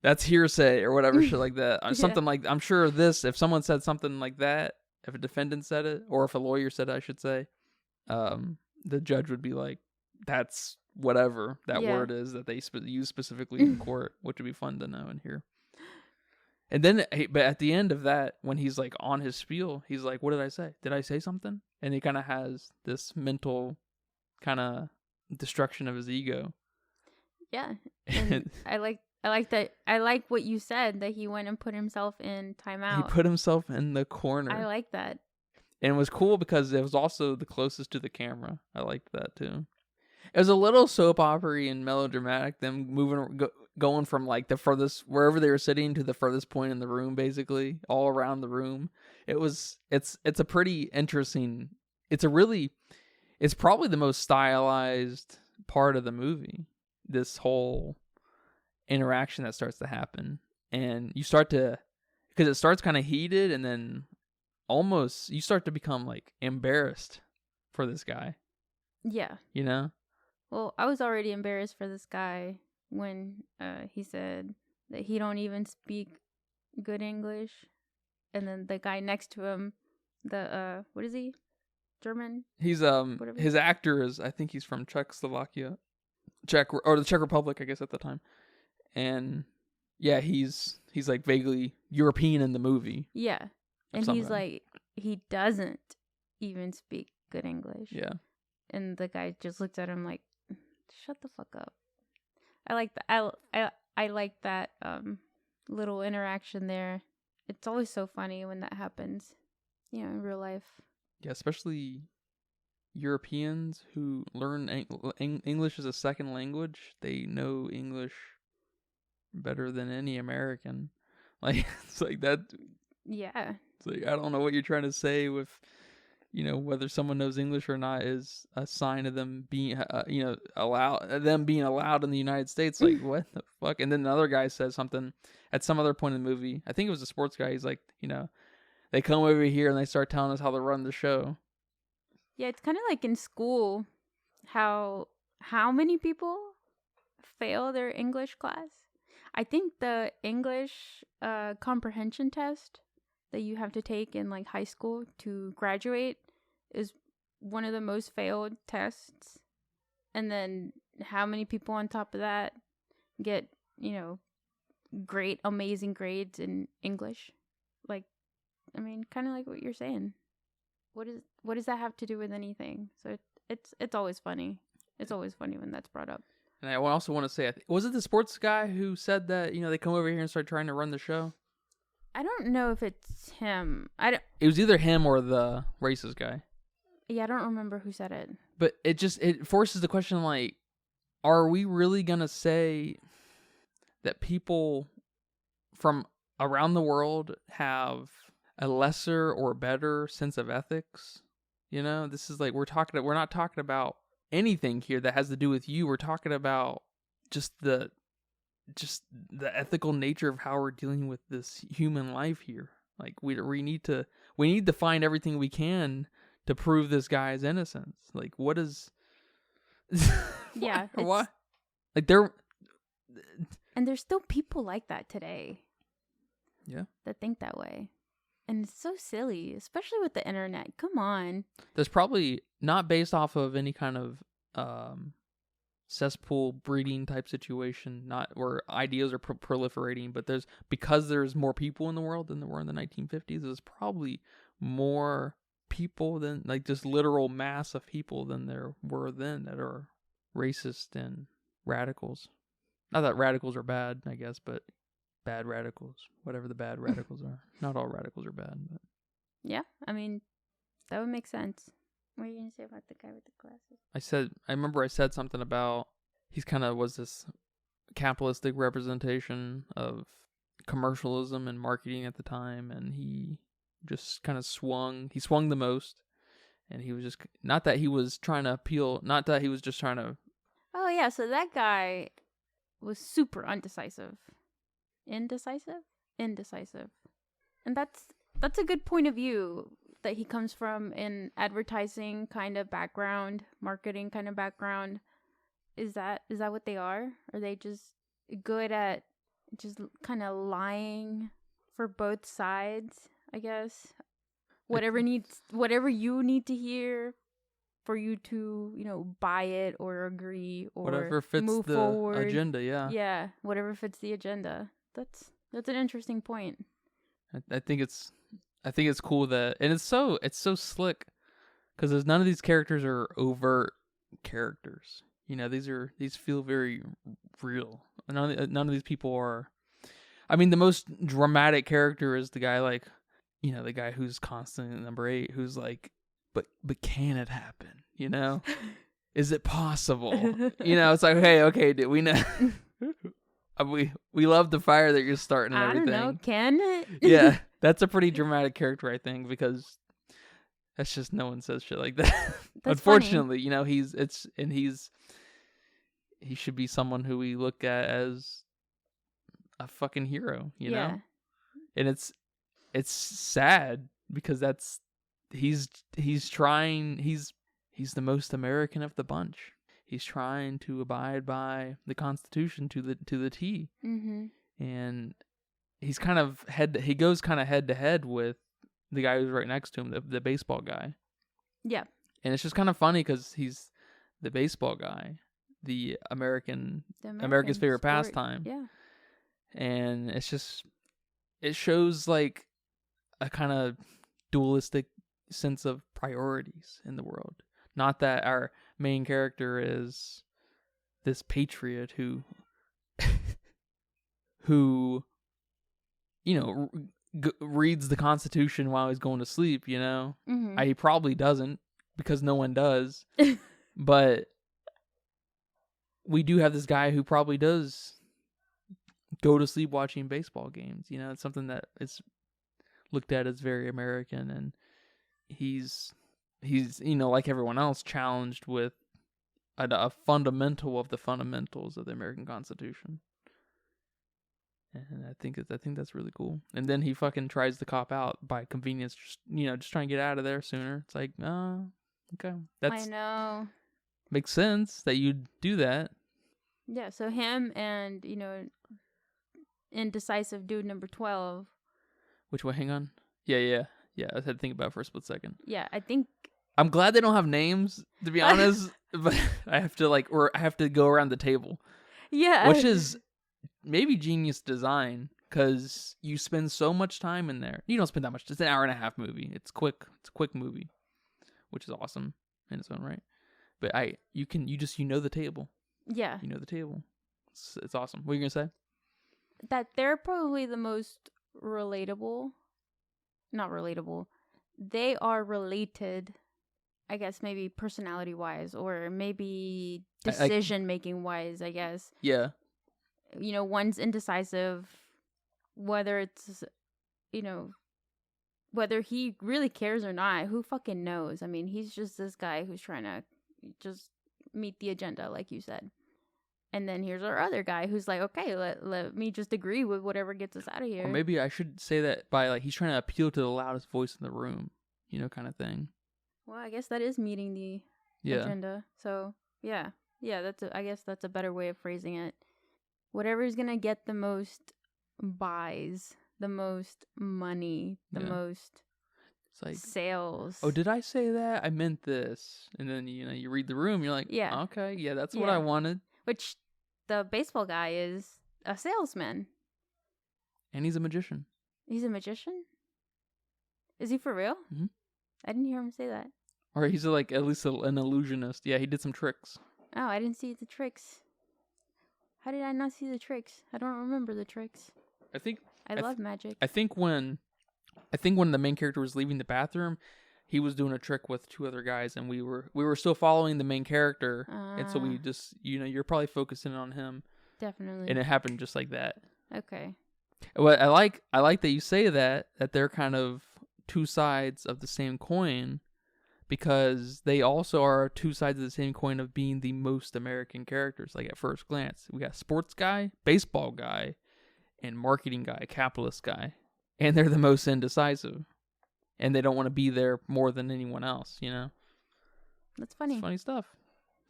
"That's hearsay" or whatever shit like that. Yeah. Something like, I'm sure if someone said something like that, if a defendant said it, or if a lawyer said it, I should say, the judge would be like, "That's whatever that word is that they use specifically in court," which would be fun to know and hear. And then, but at the end of that, when he's like on his spiel, he's like, "What did I say? Did I say something?" And he kind of has this mental kind of destruction of his ego. Yeah, and I like that. I like what you said, that he went and put himself in timeout. He put himself in the corner. I like that. And it was cool because it was also the closest to the camera. I liked that too. It was a little soap opera-y and melodramatic, them going from like the furthest, wherever they were sitting, to the furthest point in the room, basically all around the room. It's a pretty interesting. It's probably the most stylized part of the movie. This whole interaction that starts to happen, and you start to, because it starts kind of heated, and then almost you start to become like embarrassed for this guy. Yeah. You know? Well, I was already embarrassed for this guy when he said that he don't even speak good English, and then the guy next to him, the what is he? German? He's Whatever. his actor is, I think he's from Czechoslovakia, or the Czech Republic, I guess, at the time. And yeah, he's like vaguely European in the movie. Yeah. And some he's of them. like, he doesn't even speak good English. Yeah. And the guy just looked at him like, shut the fuck up. I like that. I like that little interaction there. It's always so funny when that happens, you know, in real life. Yeah, especially Europeans who learn English as a second language. They know English better than any American. Like, it's like that. Yeah. It's like, I don't know what you're trying to say with, you know, whether someone knows English or not is a sign of them being, you know, being allowed in the United States. Like, what the fuck? And then another guy says something at some other point in the movie. I think it was a sports guy. He's like, you know, they come over here and they start telling us how to run the show. Yeah, it's kind of like in school, how many people fail their English class? I think the English comprehension test that you have to take in like high school to graduate is one of the most failed tests. And then how many people on top of that get, you know, great, amazing grades in English? Like, I mean, kind of like what you're saying. What does that have to do with anything? So it's always funny. It's always funny when that's brought up. And I also want to say, was it the sports guy who said that, you know, they come over here and start trying to run the show? I don't know if it's him. It was either him or the racist guy. Yeah, I don't remember who said it. But it forces the question, like, are we really going to say that people from around the world have a lesser or better sense of ethics? You know, this is like, we're not talking about anything here that has to do with you. We're talking about just the ethical nature of how we're dealing with this human life here. Like, we need to find everything we can to prove this guy's innocence. Like, what is yeah, what? Like, there, and there's still people like that today. Yeah, that think that way. And it's so silly, especially with the internet. Come on. There's probably not based off of any kind of cesspool breeding type situation, not where ideas are proliferating, but because there's more people in the world than there were in the 1950s, there's probably more people than, like, just literal mass of people than there were then that are racist and radicals. Not that radicals are bad, I guess, but bad radicals, whatever the bad radicals are. Not all radicals are bad, but yeah, I mean, that would make sense. What are you gonna say about the guy with the glasses? I remember I said something about he's kind of was this capitalistic representation of commercialism and marketing at the time, and he just kind of swung the most, and he was just, not that he was trying to appeal, not that he was just trying to. Oh yeah, so that guy was super indecisive. And that's a good point of view that he comes from, in advertising kind of background, marketing kind of background. Is that what they are? Are they just good at just kind of lying for both sides, I guess? Whatever you need to hear for you to, you know, buy it or agree or Whatever fits move the forward. agenda, yeah. Yeah, whatever fits the agenda. That's an interesting point. I think it's cool that, and it's so slick, because there's none of these characters are overt characters. You know, these feel very real. None of these people are. I mean, the most dramatic character is the guy, like, you know, the guy who's constantly number 8, who's like, but can it happen? You know, is it possible? You know, it's like, hey, okay, did we know? We love the fire that you're starting and everything. I don't know, can it? Yeah, that's a pretty dramatic character, I think, because that's just, no one says shit like that. Unfortunately, funny. You know, he should be someone who we look at as a fucking hero, you Yeah. know? And it's sad because he's trying, he's the most American of the bunch. He's trying to abide by the Constitution to the T. Mm-hmm. And he's kind of he goes kind of head to head with the guy who's right next to him, the baseball guy. Yeah. And it's just kind of funny because he's the baseball guy, the America's favorite sport. pastime. Yeah. And it shows like a kind of dualistic sense of priorities in the world. Not that our main character is this patriot who you know, reads the Constitution while he's going to sleep, you know? Mm-hmm. He probably doesn't, because no one does. But we do have this guy who probably does go to sleep watching baseball games. You know, it's something that is looked at as very American, and he's you know, like everyone else, challenged with a fundamental of the fundamentals of the American Constitution. And I think that's really cool. And then he fucking tries to cop out by convenience, just trying to get out of there sooner. It's like, oh, okay, I know. Makes sense that you'd do that. Yeah. So him and indecisive dude number 12. Which one? Hang on. Yeah. I had to think about it for a split second. Yeah, I think. I'm glad they don't have names, to be honest. But I have to go around the table. Yeah. Which is maybe genius design, because you spend so much time in there. You don't spend that much. It's an hour and a half movie. It's quick. It's a quick movie, which is awesome in its own right. But you know the table. Yeah. You know the table. It's awesome. What are you gonna say? That they're probably the most relatable. Not relatable. They are related, I guess, maybe personality wise, or maybe decision making wise, I guess. Yeah. You know, one's indecisive, whether it's, whether he really cares or not. Who fucking knows? I mean, he's just this guy who's trying to just meet the agenda, like you said. And then here's our other guy who's like, okay, let me just agree with whatever gets us out of here. Or maybe I should say that by, like, he's trying to appeal to the loudest voice in the room, kind of thing. Well, I guess that is meeting the agenda. So, yeah, I guess that's a better way of phrasing it. Whatever's going to get the most buys, the most money, the most like, sales. Oh, did I say that? I meant this. And then, you read the room, you're like, yeah, okay, yeah, that's what I wanted. Which the baseball guy is a salesman. And he's a magician. He's a magician? Is he for real? Mm-hmm. I didn't hear him say that. Or he's like at least an illusionist. Yeah, he did some tricks. Oh, I didn't see the tricks. How did I not see the tricks? I don't remember the tricks. I love magic. I think when the main character was leaving the bathroom, he was doing a trick with two other guys, and we were still following the main character, and so we just, you're probably focusing on him. Definitely. And it happened just like that. Okay. Well, I like that you say that they're kind of two sides of the same coin, because they also are two sides of the same coin of being the most American characters. Like at first glance, we got sports guy, baseball guy, and marketing guy, capitalist guy, and they're the most indecisive. And they don't want to be there more than anyone else, That's funny. It's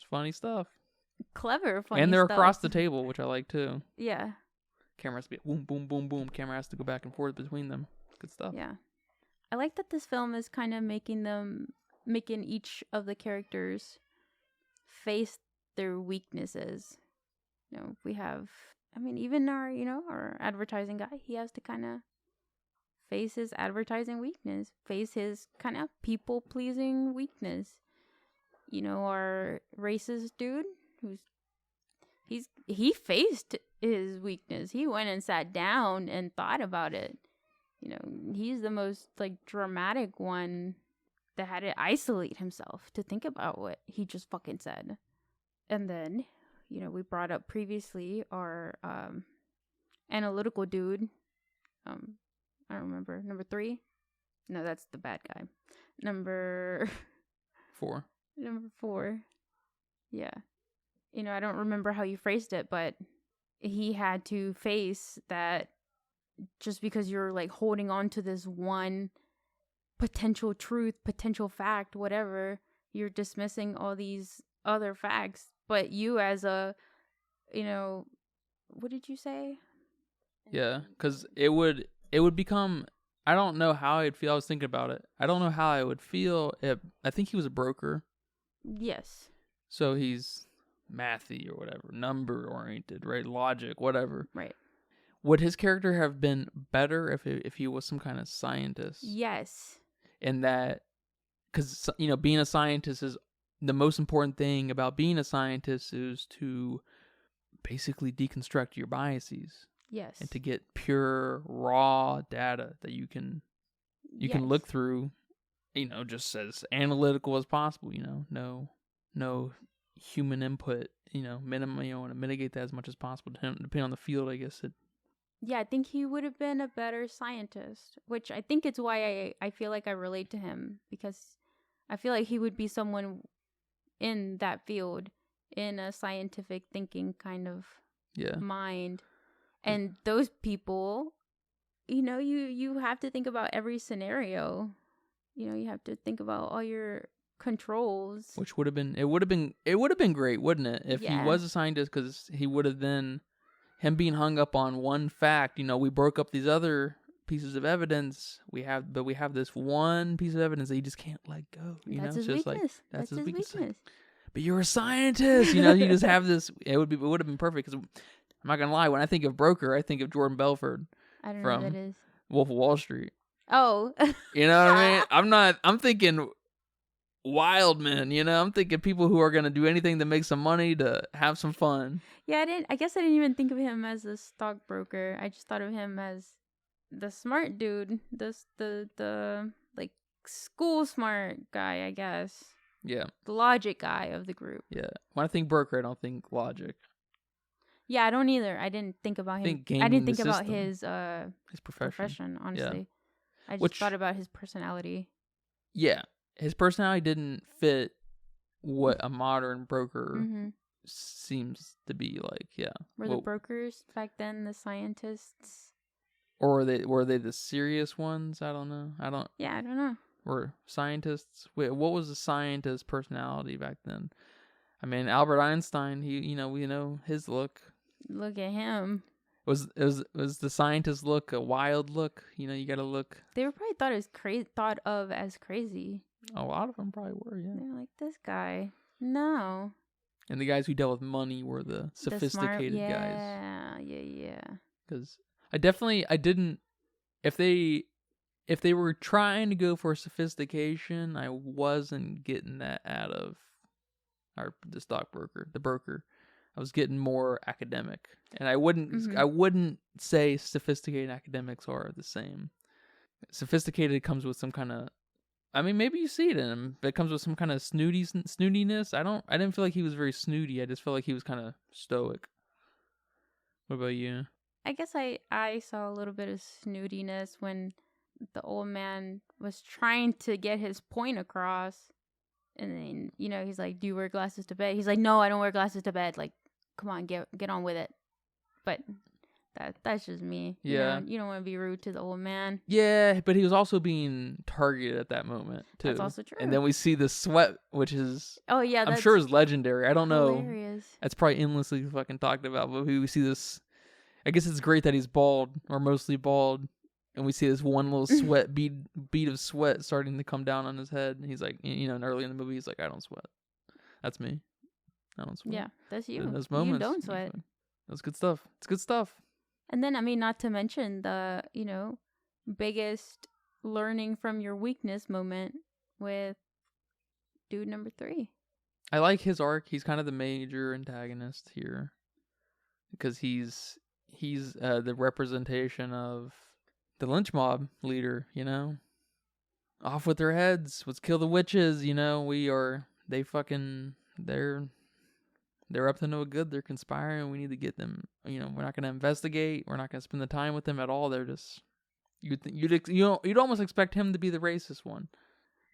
funny stuff. Clever, funny And they're stuff. across the table, which I like too. Yeah. Camera has to be boom, boom, boom, boom. Camera has to go back and forth between them. Good stuff. Yeah. I like that this film is kind of making each of the characters face their weaknesses. We have, even our advertising guy, he has to kind of face his advertising weakness, face his kind of people-pleasing weakness. Our racist dude, he faced his weakness. He went and sat down and thought about it. He's the most, dramatic one that had to isolate himself to think about what he just fucking said. And then, we brought up previously our analytical dude. I don't remember. Number 3? No, that's the bad guy. Number 4. Number 4. Yeah. I don't remember how you phrased it, but he had to face that just because you're like holding on to this one potential truth, potential fact, whatever, you're dismissing all these other facts. But you as a, what did you say? Yeah, because it would become. I don't know how I'd feel. I was thinking about it. I don't know how I would feel if I think he was a broker. Yes. So he's mathy or whatever, number oriented, right? Logic, whatever. Right. Would his character have been better if he was some kind of scientist? Yes. In that, because being a scientist is the most important thing about being a scientist is to basically deconstruct your biases. Yes. And to get pure raw data that you can look through, just as analytical as possible. No human input. Minimum. Want to mitigate that as much as possible. Depending on the field, I guess it. Yeah, I think he would have been a better scientist, which I think it's why I feel like I relate to him, because I feel like he would be someone in that field, in a scientific thinking kind of mind. And those people, you have to think about every scenario. You have to think about all your controls. Which would have been great, wouldn't it? If he was a scientist, because he would have then, him being hung up on one fact, we broke up these other pieces of evidence. We have this one piece of evidence that he just can't let go. That's his weakness. That's his weakness. Like, but you're a scientist, you just have this. It would have been perfect, because I'm not gonna lie. When I think of broker, I think of Jordan Belfort. I don't know who that is. Wolf of Wall Street. Oh. You know what I mean? I'm thinking wild men, I'm thinking people who are going to do anything to make some money to have some fun. Yeah, I guess I didn't even think of him as a stockbroker. I just thought of him as the smart dude, the like school smart guy, I guess. Yeah. The logic guy of the group. Yeah. When I think broker, I don't think logic. Yeah, I don't either. I didn't think about him. I didn't think about his profession, honestly. Yeah. I just thought about his personality. Yeah. His personality didn't fit what a modern broker seems to be like. Yeah. Were the brokers back then the scientists? Or were they the serious ones? I don't know. I don't know. Were scientists? Wait, what was the scientist personality back then? I mean, Albert Einstein, we know his look. Look at him. Was the scientist look a wild look? You got to look. They were probably thought of as crazy. A lot of them probably were, yeah. They're like, this guy, no. And the guys who dealt with money were the sophisticated guys. Yeah. Because I didn't. If they were trying to go for sophistication, I wasn't getting that out of the stockbroker, the broker. I was getting more academic, and I wouldn't say sophisticated academics are the same. Sophisticated comes with some kind of, I mean, maybe you see it in him, but it comes with some kind of snootiness. I didn't feel like he was very snooty. I just felt like he was kind of stoic. What about you? I guess I saw a little bit of snootiness when the old man was trying to get his point across. And then, he's like, do you wear glasses to bed? He's like, no, I don't wear glasses to bed. Like, come on, get on with it. But that's just me. Yeah. You don't want to be rude to the old man. Yeah, but he was also being targeted at that moment, too. That's also true. And then we see the sweat, which is, oh yeah, I'm sure is legendary. I don't know. Hilarious. That's probably endlessly fucking talked about. But we see this, I guess it's great that he's bald, or mostly bald. And we see this one little sweat bead of sweat starting to come down on his head. And he's like, and early in the movie, he's like, I don't sweat. That's me. I don't sweat. Yeah, that's you. In those moments, you don't sweat. That's good stuff. It's good stuff. And then, I mean, not to mention the, biggest learning from your weakness moment with dude number 3. I like his arc. He's kind of the major antagonist here. Because he's the representation of the lynch mob leader, off with their heads. Let's kill the witches, they're up to no good. They're conspiring. We need to get them, we're not going to investigate. We're not going to spend the time with them at all. They're just, you'd almost expect him to be the racist one.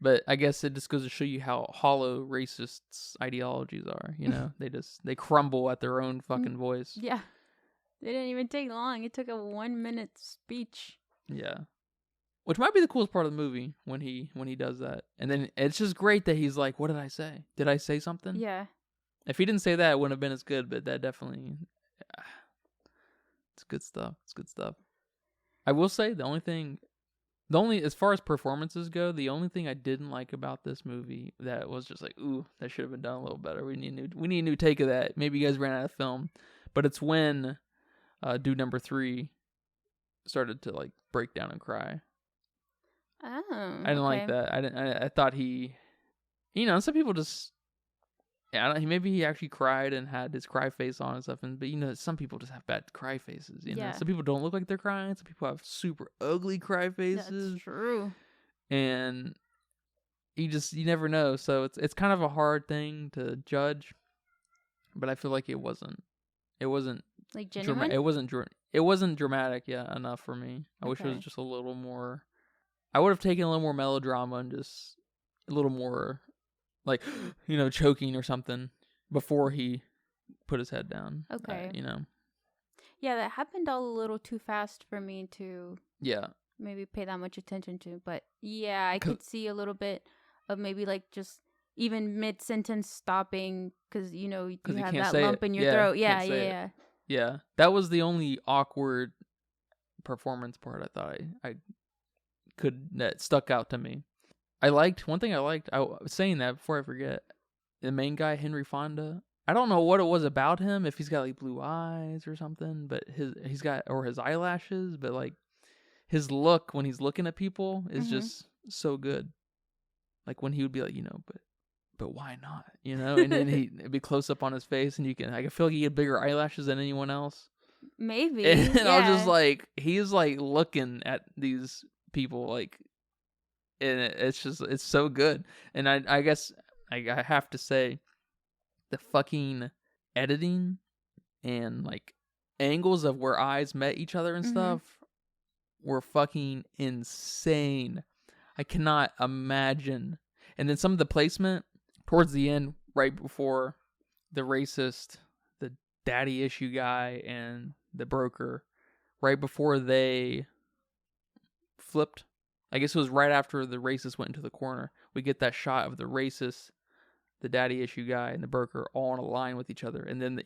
But I guess it just goes to show you how hollow racists' ideologies are, they crumble at their own fucking voice. Yeah. They didn't even take long. It took a 1-minute speech. Yeah. Which might be the coolest part of the movie when he does that. And then it's just great that he's like, what did I say? Did I say something? Yeah. If he didn't say that, it wouldn't have been as good, but that definitely, it's good stuff. It's good stuff. I will say as far as performances go, the only thing I didn't like about this movie that was just like, ooh, that should have been done a little better. We need a new take of that. Maybe you guys ran out of film, but it's when dude number 3 started to like break down and cry. Oh, I didn't like that. I thought he, some people just, maybe he actually cried and had his cry face on and stuff. But some people just have bad cry faces. You know, some people don't look like they're crying. Some people have super ugly cry faces. That's true. And you never know. So it's kind of a hard thing to judge. But I feel like it wasn't like genuine. It wasn't dramatic enough for me. I wish it was just a little more. I would have taken a little more melodrama and just a little more, like, choking or something before he put his head down. Okay. Yeah, that happened all a little too fast for me to. Yeah. Maybe pay that much attention to, but yeah, I could see a little bit of maybe like just even mid sentence stopping because you have that lump in your throat. Yeah. Yeah, that was the only awkward performance part I thought that stuck out to me. I was saying that before I forget, the main guy, Henry Fonda, I don't know what it was about him, if he's got like blue eyes or something, but his eyelashes, but like his look when he's looking at people is just so good. Like when he would be like, but why not? And then it'd be close up on his face, and I can feel like he had bigger eyelashes than anyone else. Maybe. And I was just like, he's like looking at these people like, and it's so good. And I guess I have to say, the fucking editing and like angles of where eyes met each other and stuff were fucking insane. I cannot imagine. And then some of the placement towards the end, right before the daddy issue guy and the broker, right before they flipped. I guess it was right after the racist went into the corner. We get that shot of the racist, the daddy issue guy, and the broker all on a line with each other. And then,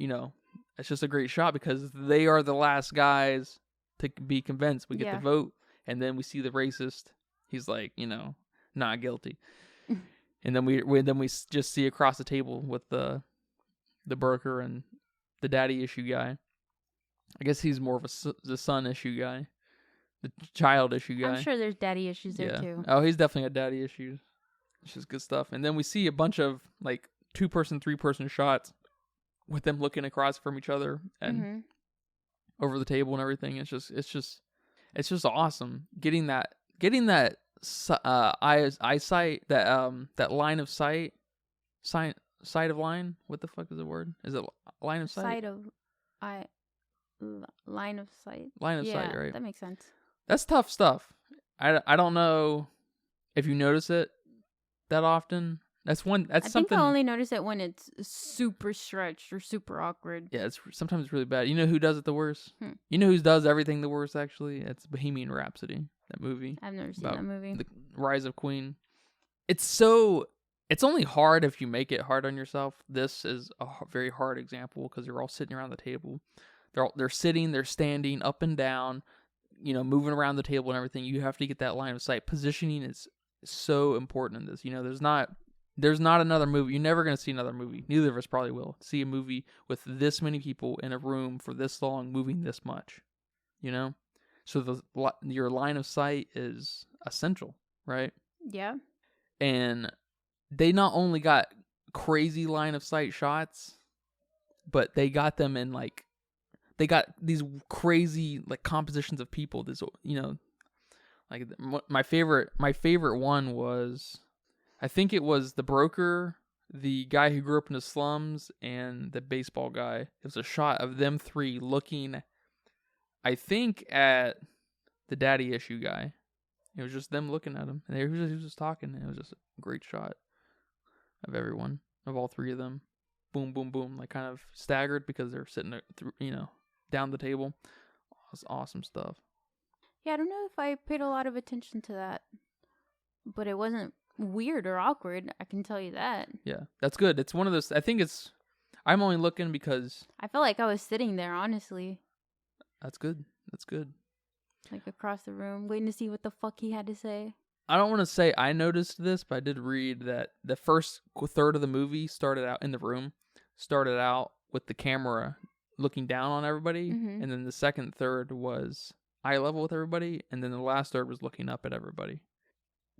it's just a great shot because they are the last guys to be convinced. We get the vote, and then we see the racist. He's like, not guilty. And then we just see across the table with the broker and the daddy issue guy. I guess he's more of the son issue guy, the child issue guy. I'm sure there's daddy issues there too. Oh, he's definitely got daddy issues. It's just good stuff. And then we see a bunch of like 2-person, 3-person shots with them looking across from each other and over the table and everything. It's just awesome. Getting that eyesight, that line of sight, sight of line. What the fuck is the word? Is it line of sight? Line of sight. Line of sight, right? That makes sense. That's tough stuff. I don't know if you notice it that often. That's something. I think I only notice it when it's super stretched or super awkward. Yeah, sometimes it's really bad. You know who does it the worst? You know who does everything the worst, actually? It's Bohemian Rhapsody, that movie. I've never seen that movie. The Rise of Queen. It's only hard if you make it hard on yourself. This is a very hard example because they're all sitting around the table. They're sitting, they're standing up and down, moving around the table and everything. You have to get that line of sight. Positioning is so important in this. There's not another movie. You're never going to see another movie. Neither of us probably will see a movie with this many people in a room for this long, moving this much. So your line of sight is essential, right? Yeah. And they not only got crazy line of sight shots, but they got them in like, they got these crazy like compositions of people. This, like my favorite one was, I think it was the broker, the guy who grew up in the slums, and the baseball guy. It was a shot of them three looking, I think, at the daddy issue guy. It was just them looking at him, and he was just talking. And it was just a great shot of everyone, of all three of them. Boom, boom, boom, like kind of staggered because they're sitting there, down the table. That's awesome stuff. Yeah, I don't know if I paid a lot of attention to that, but it wasn't weird or awkward. I can tell you that. Yeah, that's good. It's one of those. I think it's. I'm only looking because I felt like I was sitting there, honestly, that's good. That's good. like across the room, waiting to see what the fuck he had to say. I don't want to say I noticed this, but I did read that the first third of the movie started out with the camera looking down on everybody, Mhm. and then the second third was eye level with everybody, and then the last third was looking up at everybody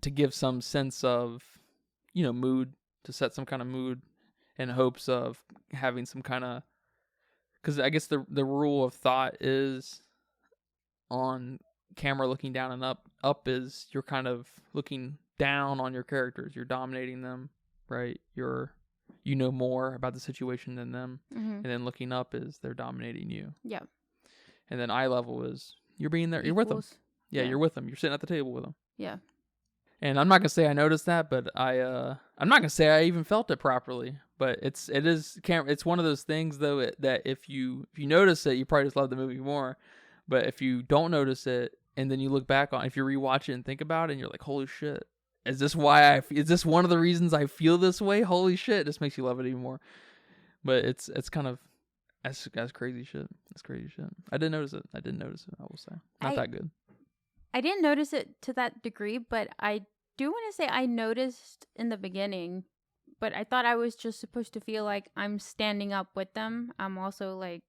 to give some sense of, mood, to set some kind of mood in hopes of having some kind of, because I guess the rule of thought is on camera looking down and up is you're kind of looking down on your characters, you're dominating them, right? You know more about the situation than them, and then looking up is they're dominating you. Yeah. And then eye level is you're being there, you're with them. Yeah, Yeah. you're with them, you're sitting at the table with them. Yeah. And I'm not gonna say I noticed that, but I'm not gonna say I even felt it properly. But it's one of those things though that if you notice it, you probably just love the movie more. But if you don't notice it, and then you look back on, if you rewatch it and think about it, and you're like, holy shit, is this one of the reasons I feel this way? Holy shit, this makes you love it even more. But it's kind of that's crazy shit. That's crazy shit. I didn't notice it. I will say not that good. I didn't notice it to that degree, but I do want to say I noticed in the beginning, but I thought I was just supposed to feel like I'm standing up with them. I'm also like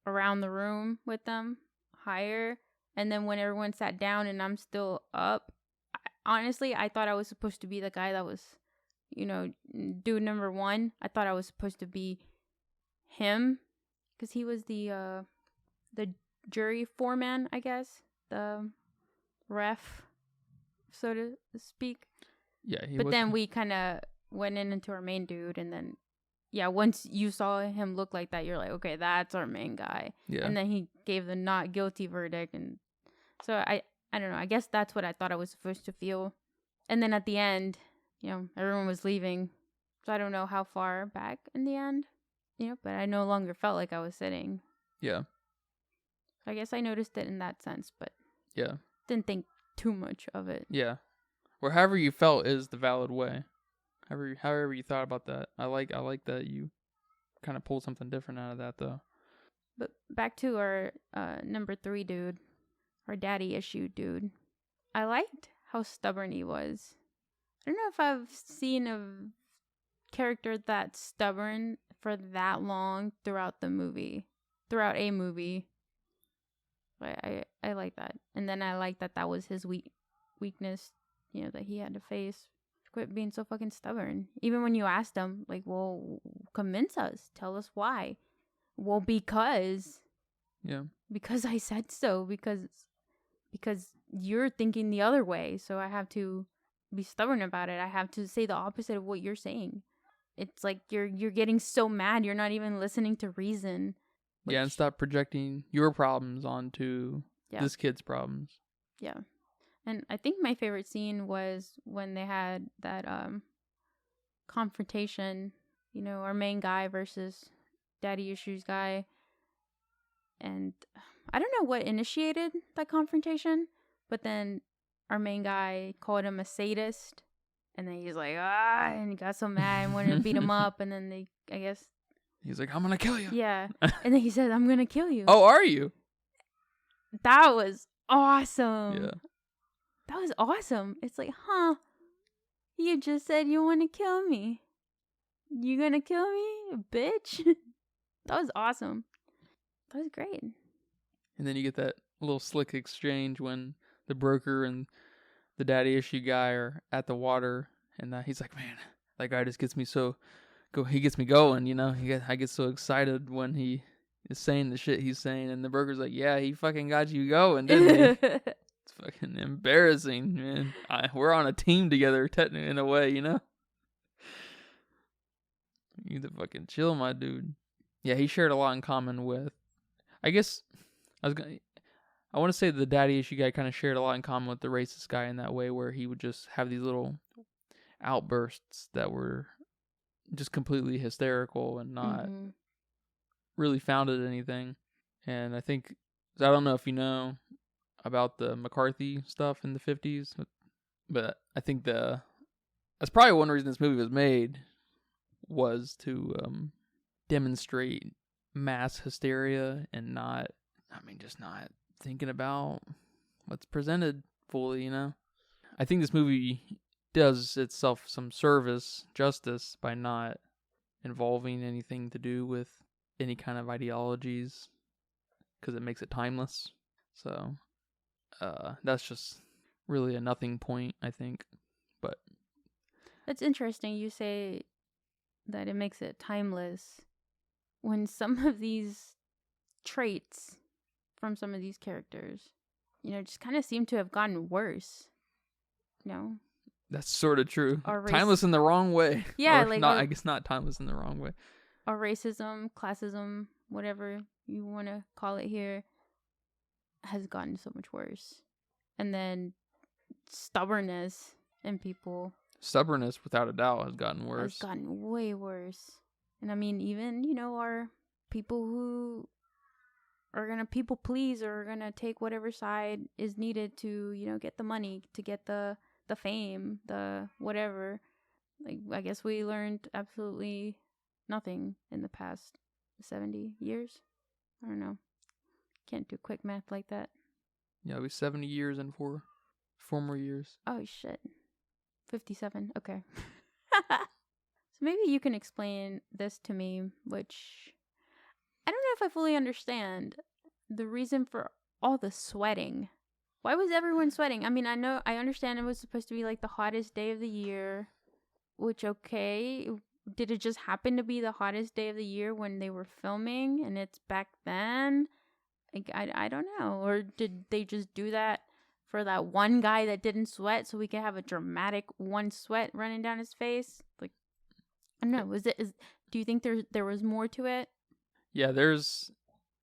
around the room with them, higher. And then when everyone sat down and I'm still up, honestly, I thought I was supposed to be the guy that was, dude number one. I thought I was supposed to be him because he was the jury foreman, I guess, the ref, so to speak. Yeah, but then we kind of went into our main dude, and then once you saw him look like that, you're like, okay, that's our main guy. Yeah. And then he gave the not guilty verdict, and so I don't know, I guess that's what I thought I was supposed to feel. And then at the end, everyone was leaving, so I don't know how far back in the end, but I no longer felt like I was sitting. Yeah. I guess I noticed it in that sense, but yeah, didn't think too much of it. Yeah. Or however you felt is the valid way. However you thought about that. I like that you kind of pulled something different out of that though. But back to our number 3 dude, our daddy issue dude. I liked how stubborn he was. I don't know if I've seen a character that's stubborn for that long throughout a movie. But I like that. And then I like that was his weakness, that he had to face. Quit being so fucking stubborn. Even when you asked him, like, well, convince us. Tell us why. Well, because. Yeah. Because I said so. Because you're thinking the other way. So I have to be stubborn about it. I have to say the opposite of what you're saying. It's like you're getting so mad. You're not even listening to reason. Yeah, and stop projecting your problems onto this kid's problems. Yeah. And I think my favorite scene was when they had that confrontation, our main guy versus daddy issues guy. And I don't know what initiated that confrontation, but then our main guy called him a sadist. And then he's like, and he got so mad and wanted to beat him up. And then he's like, I'm going to kill you. Yeah. And then he said, I'm going to kill you. Oh, are you? That was awesome. Yeah. That was awesome. It's like, you just said you want to kill me. You gonna kill me, bitch? That was awesome. That was great. And then you get that little slick exchange when the broker and the daddy issue guy are at the water, and he's like, man, that guy just gets me he gets me going, I get so excited when he is saying the shit he's saying, and the broker's like, yeah, he fucking got you going, didn't he? It's fucking embarrassing, man. We're on a team together, technically, in a way, You need to fucking chill, my dude. Yeah, he shared a lot in common with, I guess, I want to say the daddy issue guy kind of shared a lot in common with the racist guy in that way, where he would just have these little outbursts that were just completely hysterical and not really founded in anything. And I don't know if you know about the McCarthy stuff in the 50s, but I think that's probably one reason this movie was made, was to demonstrate mass hysteria and just not thinking about what's presented fully, I think this movie does itself some justice by not involving anything to do with any kind of ideologies, because it makes it timeless. So that's just really a nothing point, I think. But That's interesting. You say that it makes it timeless when some of these traits from some of these characters, just kind of seem to have gotten worse. That's sort of true. Or timeless in the wrong way. Yeah, or not. I guess not timeless in the wrong way. Or racism, classism, whatever you want to call it here, has gotten so much worse. And then stubbornness in people. Stubbornness, without a doubt, has gotten worse. Has gotten way worse. And I mean, even, our people who are going to people please or are going to take whatever side is needed to, get the money, to get the fame, the whatever. Like, I guess we learned absolutely nothing in the past 70 years. I don't know. Can't do quick math like that. Yeah, it'll be 70 years and 4 more years. Oh, shit. 57. Okay. So maybe you can explain this to me, which I don't know if I fully understand the reason for all the sweating. Why was everyone sweating? I mean, I understand it was supposed to be like the hottest day of the year, which, okay, did it just happen to be the hottest day of the year when they were filming and it's back then? Like, I don't know. Or did they just do that for that one guy that didn't sweat so we could have a dramatic one sweat running down his face? Like, I don't know. Do you think there was more to it? Yeah, there's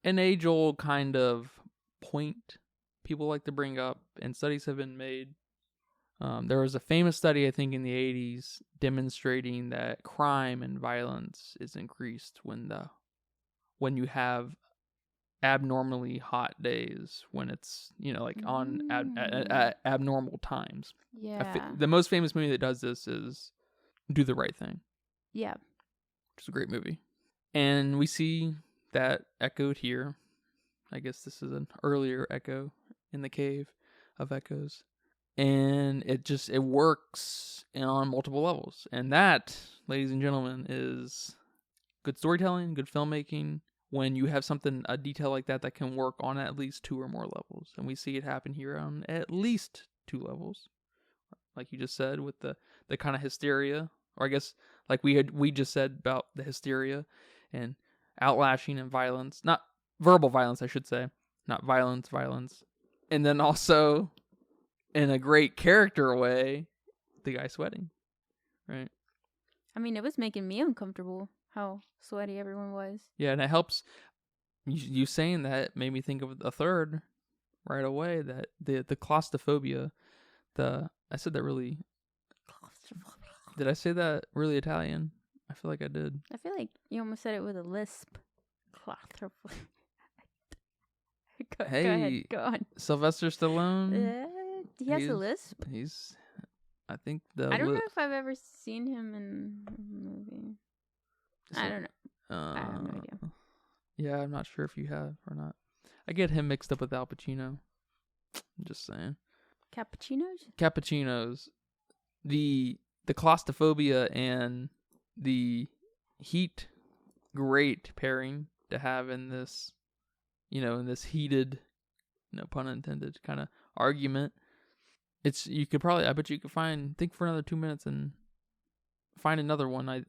an age-old kind of point people like to bring up, and studies have been made. There was a famous study, I think, in the 80s demonstrating that crime and violence is increased when you have abnormally hot days, when it's, on abnormal times. Yeah. The most famous movie that does this is Do the Right Thing. Yeah. Which is a great movie. And we see that echoed here. I guess this is an earlier echo in the cave of echoes. And it works on multiple levels. And that, ladies and gentlemen, is good storytelling, good filmmaking, when you have a detail like that can work on at least 2 or more levels. And we see it happen here on at least 2 levels. Like you just said, with the kind of hysteria, or I guess like we just said about the hysteria and outlashing and violence, not verbal violence, I should say, not violence. And then also, in a great character way, the guy sweating, right? I mean, it was making me uncomfortable how sweaty everyone was. Yeah, and it helps. You saying that made me think of a third right away, that the claustrophobia, I said that really... Did I say that really Italian? I feel like I did. I feel like you almost said it with a lisp. Claustrophobia. Go ahead, go on. Sylvester Stallone. He has a lisp? I think I don't know if I've ever seen him in a movie. I don't know. I have no idea. Yeah, I'm not sure if you have or not. I get him mixed up with Al Pacino. I'm just saying. Cappuccinos. The claustrophobia and the heat, great pairing to have in this, in this heated, no pun intended, kind of argument. I bet you could think for another 2 minutes and find another one.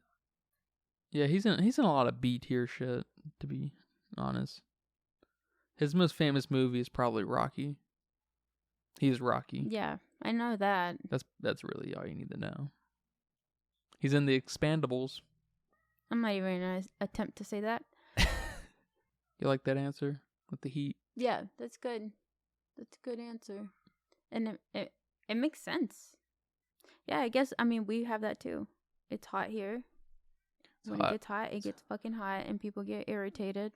He's in a lot of B tier shit, to be honest. His most famous movie is probably Rocky. He's Rocky. Yeah, I know that. That's really all you need to know. He's in The Expandables. I'm not even gonna attempt to say that. You like that answer with the heat? Yeah, that's good. That's a good answer, and it makes sense. Yeah, I guess. I mean, we have that too. It's hot here. When it gets hot, it gets fucking hot, and people get irritated.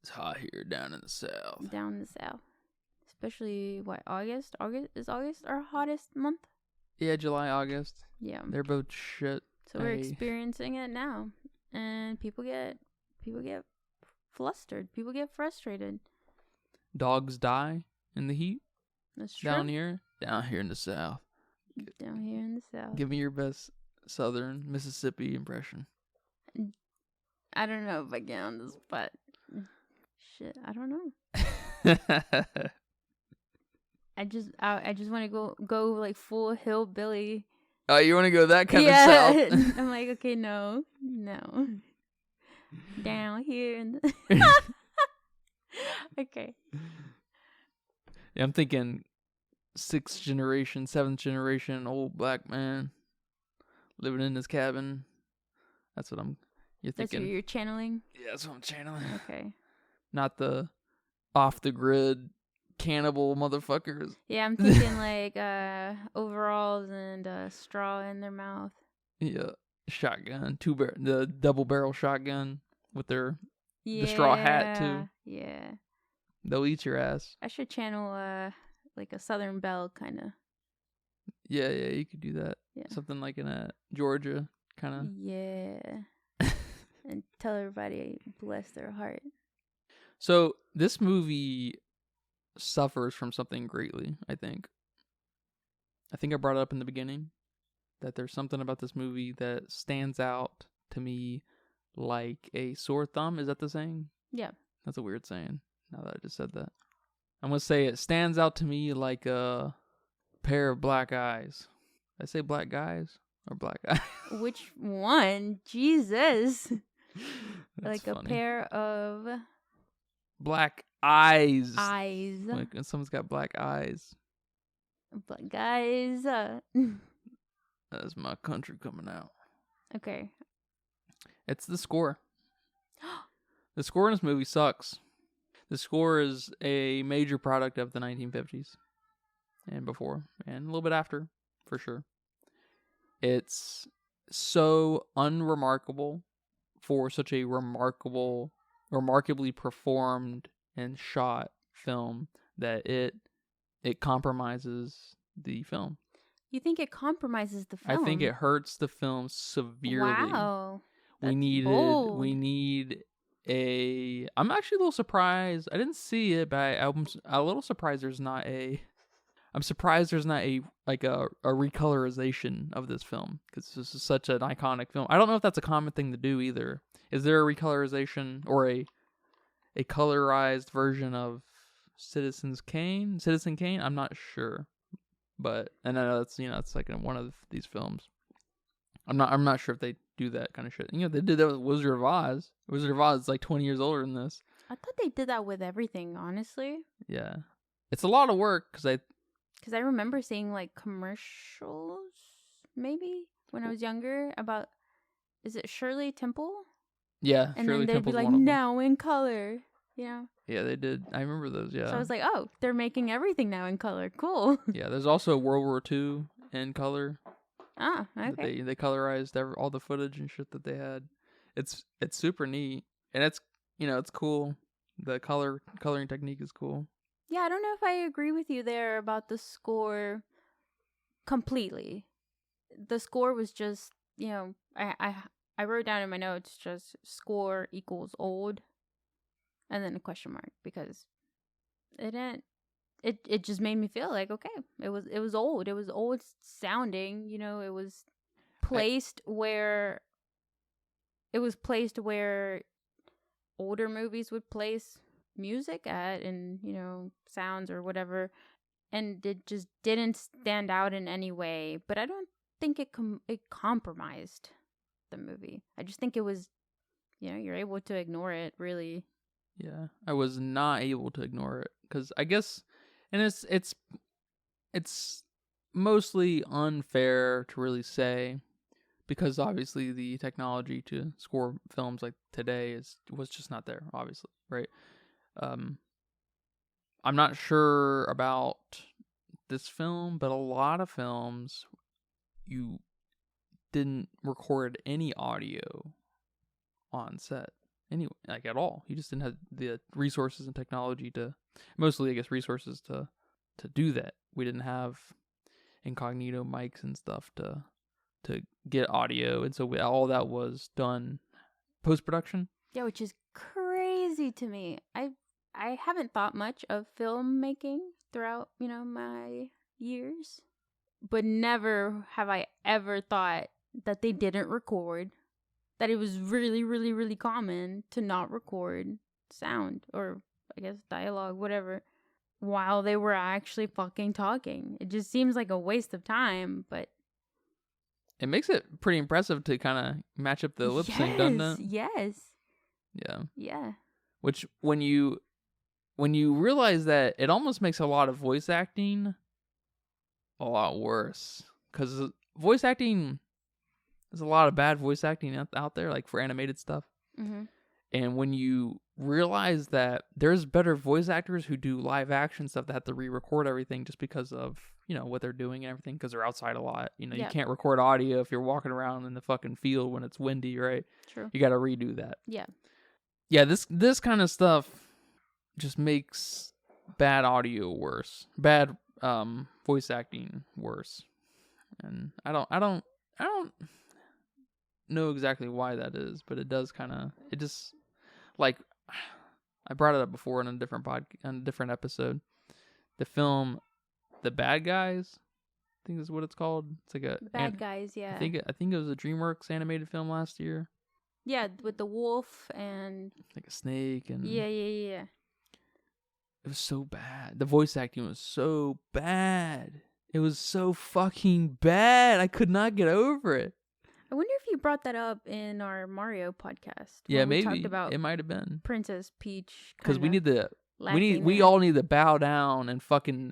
It's hot here down in the south. Down in the south. Especially, what, August? Is August our hottest month? Yeah, July, August. Yeah. They're both shit. So we're experiencing it now. And people get flustered. People get frustrated. Dogs die in the heat. That's true. Down here in the south. Down here in the south. Give me your best southern Mississippi impression. I don't know if I get on this, but shit, I don't know. I just want to go like full hillbilly. Oh, you want to go that kind of south? I'm like, okay, no. Down here in the okay. Yeah, I'm thinking 6th generation, 7th generation old black man living in his cabin. That's what you're thinking. That's what you're channeling? Yeah, that's what I'm channeling. Okay. Not the off the grid cannibal motherfuckers. Yeah, I'm thinking like overalls and straw in their mouth. Yeah, shotgun, the double barrel shotgun with the straw hat too. Yeah. They'll eat your ass. I should channel like a Southern Belle kind of. Yeah, you could do that. Yeah. Something like in Georgia kind of. Yeah. And tell everybody bless their heart. So this movie suffers from something greatly, I think. I brought it up in the beginning that there's something about this movie that stands out to me like a sore thumb. Is that the saying? Yeah. That's a weird saying, now that I just said that. I'm going to say it stands out to me like a pair of black eyes. Did I say black guys or black eyes? Which one? Jesus. Like funny. A pair of black eyes. Eyes. Like someone's got black eyes. Black guys. That's my country coming out. Okay. It's the score. The score in this movie sucks. The score is a major product of the 1950s and before, and a little bit after, for sure. It's so unremarkable for such a remarkably performed and shot film that it compromises the film. You think it compromises the film? I think it hurts the film severely. Wow. We need I'm actually a little surprised. I didn't see it, but I'm a little surprised I'm surprised there's not a recolorization of this film, because this is such an iconic film. I don't know if that's a common thing to do either. Is there a recolorization or a colorized version of Citizen Kane? I'm not sure, but and I know it's like in one of these films. I'm not sure if they do that kind of shit. They did that with Wizard of Oz. Wizard of Oz is like 20 years older than this. I thought they did that with everything, honestly. Yeah, it's a lot of work because I remember seeing like commercials maybe when I was younger about, is it Shirley Temple? Yeah, and Shirley then they'd Temple's be like, one of them. now in color, Yeah, they did. I remember those. Yeah. So I was like, oh, they're making everything now in color. Cool. Yeah, there's also World War II in color. Ah, okay. They colorized all the footage and shit that they had. It's super neat, and it's cool. The coloring technique is cool. Yeah, I don't know if I agree with you there about the score completely. The score was just, I wrote down in my notes just score equals old, and then a question mark, because it just made me feel like, okay, it was old. It was old sounding, it was placed where older movies would place music at, and sounds or whatever, and it just didn't stand out in any way. But I don't think it compromised the movie. I just think it was, you're able to ignore it, really. Yeah, I was not able to ignore it because I guess, and it's mostly unfair to really say, because obviously the technology to score films like today was just not there, obviously, right? I'm not sure about this film, but a lot of films you didn't record any audio on set. anyway, like at all. He just didn't have the resources and technology to, mostly I guess resources to do that. We didn't have incognito mics and stuff to get audio, and so all that was done post production. Yeah, which is crazy to me. I haven't thought much of filmmaking throughout, my years, but never have I ever thought that they didn't record, that it was really, really, really common to not record sound or I guess dialogue, whatever, while they were actually fucking talking. It just seems like a waste of time, but it makes it pretty impressive to kind of match up the lip sync, doesn't it? Yes. Yeah. Which when you realize that, it almost makes a lot of voice acting a lot worse, because voice acting, there's a lot of bad voice acting out there, like for animated stuff. Mm-hmm. And when you realize that there's better voice actors who do live action stuff that have to re-record everything just because of, what they're doing and everything, because they're outside a lot. You can't record audio if you're walking around in the fucking field when it's windy, right? True. You got to redo that. Yeah. Yeah, this kind of stuff just makes bad audio worse. Bad voice acting worse. And I don't know exactly why that is, but it does it just, like, I brought it up before in a different episode. The film The Bad Guys, I think is what it's called. It's like Bad Guys, yeah. I think it was a DreamWorks animated film last year. Yeah, with the wolf and like a snake and yeah. It was so bad. The voice acting was so bad. It was so fucking bad. I could not get over it. I wonder if you brought that up in our Mario podcast. Yeah, maybe. We talked about it might have been Princess Peach. Because we all need to bow down and fucking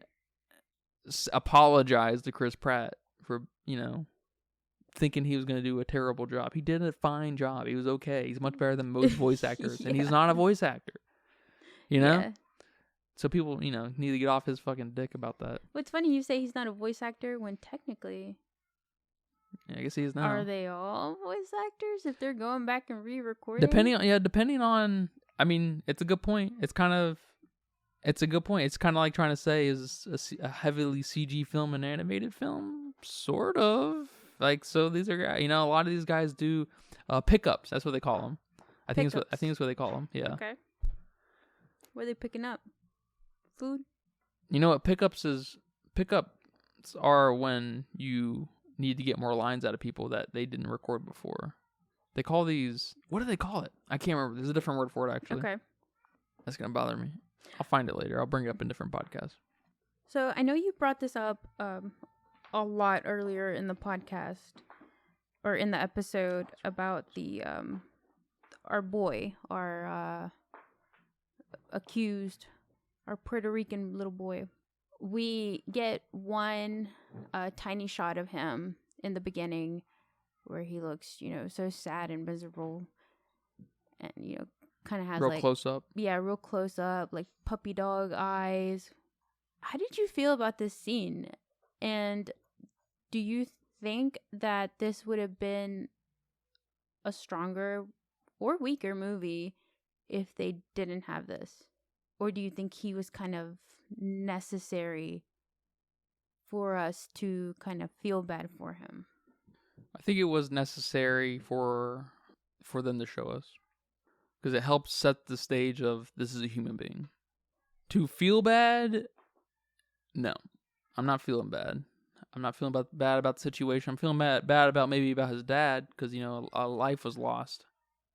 apologize to Chris Pratt for, thinking he was going to do a terrible job. He did a fine job. He was okay. He's much better than most voice actors. And he's not a voice actor. Yeah. So people, need to get off his fucking dick about that. What's funny, you say he's not a voice actor when technically... Yeah, I guess he is now. Are they all voice actors if they're going back and re-recording? Depending on... I mean, it's a good point. It's a good point. It's kind of like trying to say, is a heavily CG film an animated film? Sort of. Like, so these are guys, a lot of these guys do pickups. That's what they call them. I think it's what they call them. Yeah. Okay. What are they picking up? Food? You know what pickups is? Pickups are when you need to get more lines out of people that they didn't record before. They call these... What do they call it? I can't remember. There's a different word for it, actually. Okay. That's going to bother me. I'll find it later. I'll bring it up in different podcasts. So I know you brought this up a lot earlier in the podcast or in the episode about the our boy, our accused, our Puerto Rican little boy. We get one tiny shot of him in the beginning where he looks, so sad and miserable, and kind of has real close up. Yeah, real close up, like puppy dog eyes. How did you feel about this scene? And do you think that this would have been a stronger or weaker movie if they didn't have this? Or do you think he was kind of necessary for us to kind of feel bad for him? I think it was necessary for them to show us, because it helps set the stage of this is a human being. To feel bad, no, I'm not feeling bad. I'm not feeling bad about the situation. I'm feeling bad about his dad, because a life was lost.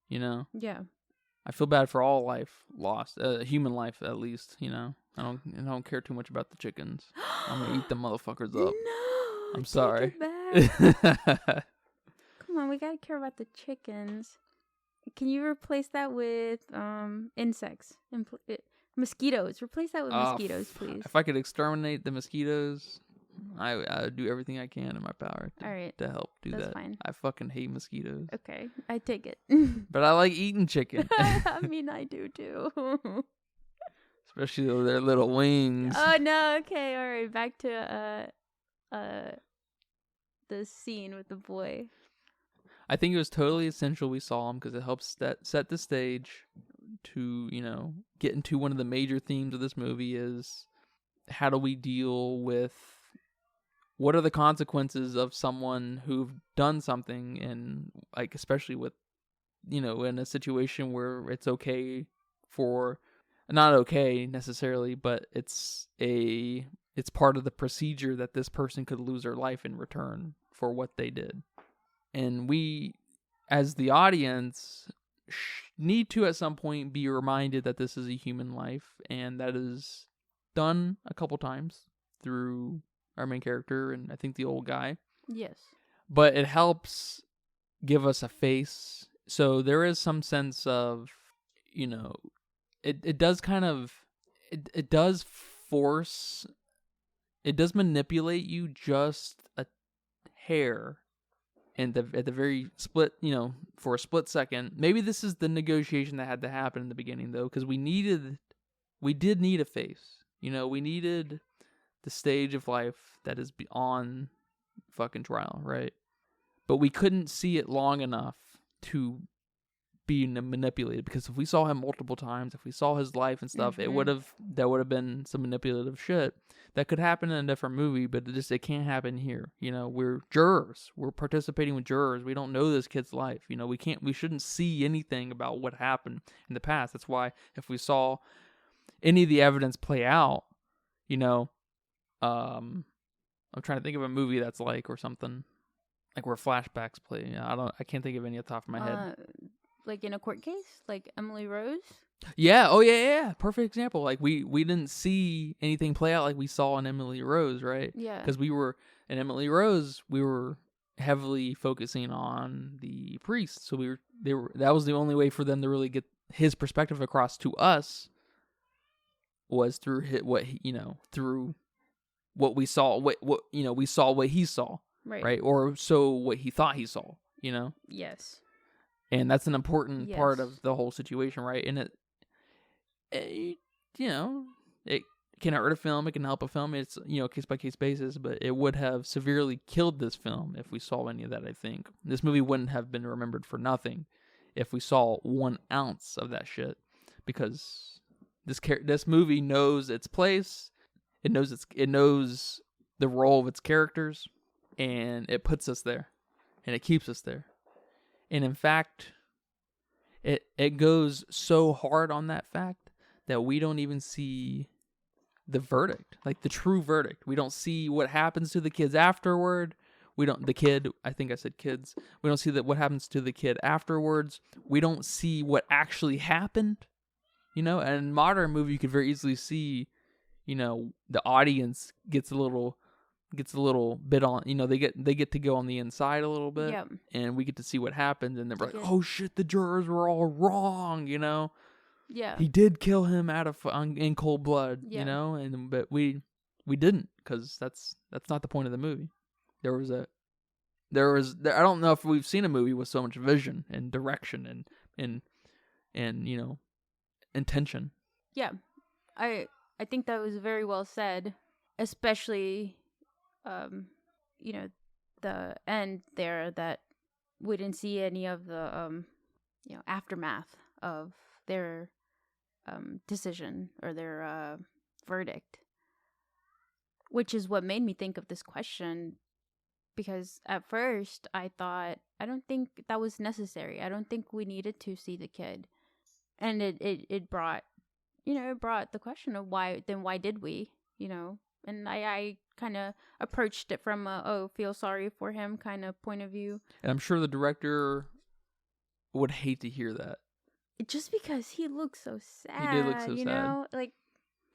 Yeah. I feel bad for all life lost, human life at least. I don't care too much about the chickens. I'm gonna eat them motherfuckers up. No, I'm sorry. Come on, we gotta care about the chickens. Can you replace that with insects? Mosquitoes. Replace that with mosquitoes, please. If I could exterminate the mosquitoes, I would do everything I can in my power to help do that. That's fine. I fucking hate mosquitoes. Okay, I take it. But I like eating chicken. I mean, I do too. Especially their little wings. Oh no! Okay, all right. Back to the scene with the boy. I think it was totally essential we saw him because it helps set the stage to, get into one of the major themes of this movie is how do we deal with what are the consequences of someone who've done something, and like especially with in a situation where it's okay for not okay necessarily, but it's part of the procedure that this person could lose their life in return for what they did. And we, as the audience, need to at some point be reminded that this is a human life, and that is done a couple times through our main character and I think the old guy. Yes. But it helps give us a face. So there is some sense of, it does kind of, it does force, it does manipulate you just a hair. And at the very split, for a split second. Maybe this is the negotiation that had to happen in the beginning, though, because we did need a face. We needed the stage of life that is beyond fucking trial, right? But we couldn't see it long enough to be manipulated, because if we saw him multiple times, if we saw his life and stuff, that would have been some manipulative shit that could happen in a different movie, but it can't happen here. We're jurors. We're participating with jurors. We don't know this kid's life. We shouldn't see anything about what happened in the past. That's why if we saw any of the evidence play out, I'm trying to think of a movie that's like, or something like where flashbacks play. I can't think of any off the top of my head. Like in a court case, like Emily Rose. Yeah. Oh, yeah. Perfect example. Like we didn't see anything play out like we saw in Emily Rose, right? Yeah. Because we were in Emily Rose, we were heavily focusing on the priest, so that was the only way for them to really get his perspective across to us was through through what we saw, we saw what he saw, right? Or so what he thought he saw, Yes. And that's an important part of the whole situation, right? And it can hurt a film, it can help a film. It's, case by case basis, but it would have severely killed this film if we saw any of that, I think. This movie wouldn't have been remembered for nothing if we saw 1 ounce of that shit, because this movie knows its place. It knows the role of its characters, and it puts us there, and it keeps us there. And in fact, it goes so hard on that fact that we don't even see the verdict, like the true verdict. We don't see what happens to the kids afterward. I think I said kids. We don't see what happens to the kid afterwards. We don't see what actually happened. And in modern movie, you could very easily see, the audience gets a little bit on, they get to go on the inside a little bit, and we get to see what happens, and they're like, oh shit, the jurors were all wrong, he did kill him in cold blood, but we didn't, because that's not the point of the movie. I don't know if we've seen a movie with so much vision and direction and intention. Yeah, I think that was very well said, especially the end there, that we didn't see any of the aftermath of their decision or their verdict, which is what made me think of this question, because at first I thought, I don't think that was necessary. I don't think we needed to see the kid, and it brought the question of why did we, and I kind of approached it from a feel sorry for him kind of point of view. And I'm sure the director would hate to hear that. Just because he looks so sad. He did look so sad. Like,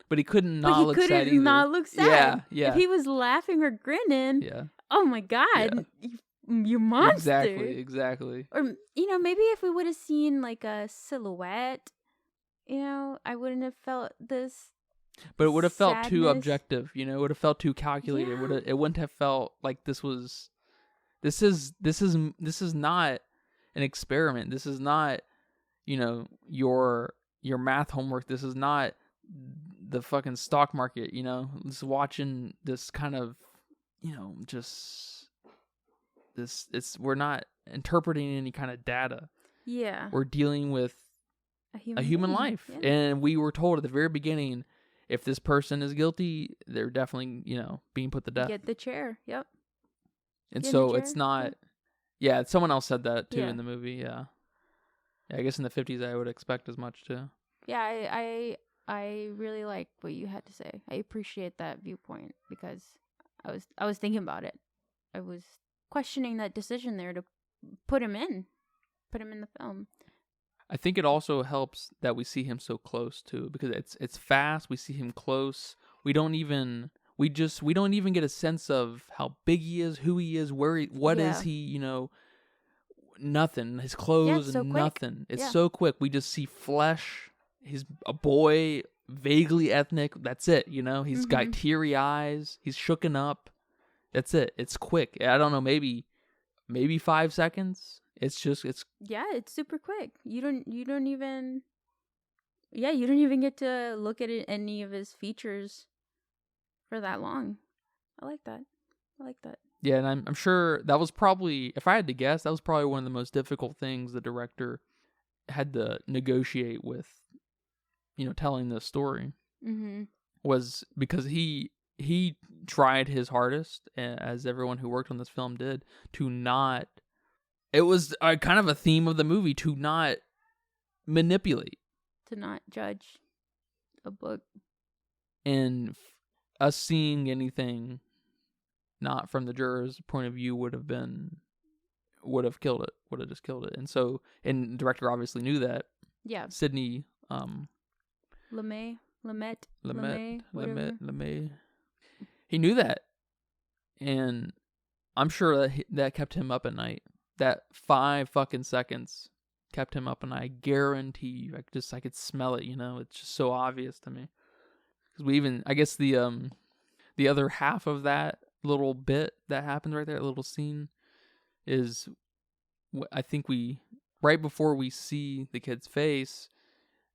but he couldn't not look sad either. He couldn't not look sad. Yeah. If he was laughing or grinning, oh my God, you monster. Exactly. Or, maybe if we would have seen like a silhouette, I wouldn't have felt this. But it would have felt too sadness. objective, it would have felt too calculated. Yeah. It wouldn't have felt like this is not an experiment. This is not, your math homework. This is not the fucking stock market, Just watching this kind of, just this, we're not interpreting any kind of data. Yeah. We're dealing with a human being. life. Yeah. And we were told at the very beginning, if this person is guilty, they're definitely, being put to death. Get the chair. Yep. And Get in so the it's chair. not, yeah, someone else said that too Yeah. in the movie. Yeah. I guess in the 50s I would expect as much too. Yeah, I really like what you had to say. I appreciate that viewpoint because I was thinking about it. I was questioning that decision there to put him in the film. I think it also helps that we see him so close too, because it's fast. We see him close. We don't even get a sense of how big he is, who he is, what is he, nothing. His clothes it's so and quick. nothing. It's Yeah. so quick. We just see flesh. He's a boy, vaguely ethnic. That's it. He's got teary eyes. He's shooken up. That's it. It's quick. I don't know. Maybe 5 seconds. It's super quick. You don't even get to look at any of his features for that long. I like that. Yeah, and I'm sure that was probably, if I had to guess, that was probably one of the most difficult things the director had to negotiate with, telling this story. Mm-hmm. Was because he tried his hardest, as everyone who worked on this film did, to not. It was kind of a theme of the movie to not manipulate, to not judge a book, and us seeing anything not from the jurors' point of view would have killed it, would have just killed it. And so, and the director obviously knew that. Yeah. Sidney, Lumet. He knew that, and I'm sure that kept him up at night. That 5 fucking seconds kept him up, and I guarantee you, I could smell it. It's just so obvious to me. Because I guess the other half of that little bit that happens right there, that little scene, is I think right before we see the kid's face,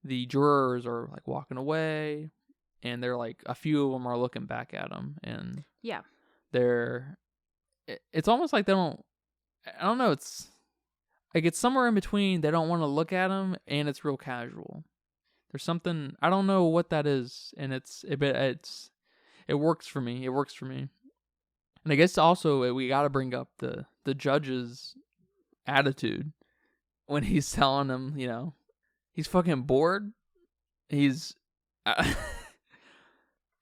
the jurors are like walking away, and they're like, a few of them are looking back at him, and yeah, it's almost like they don't, I don't know, it's like it's somewhere in between. They don't want to look at him, and it's real casual. There's something, I don't know what that is, and it works for me. And I guess also we got to bring up the judge's attitude when he's telling him, he's fucking bored. He's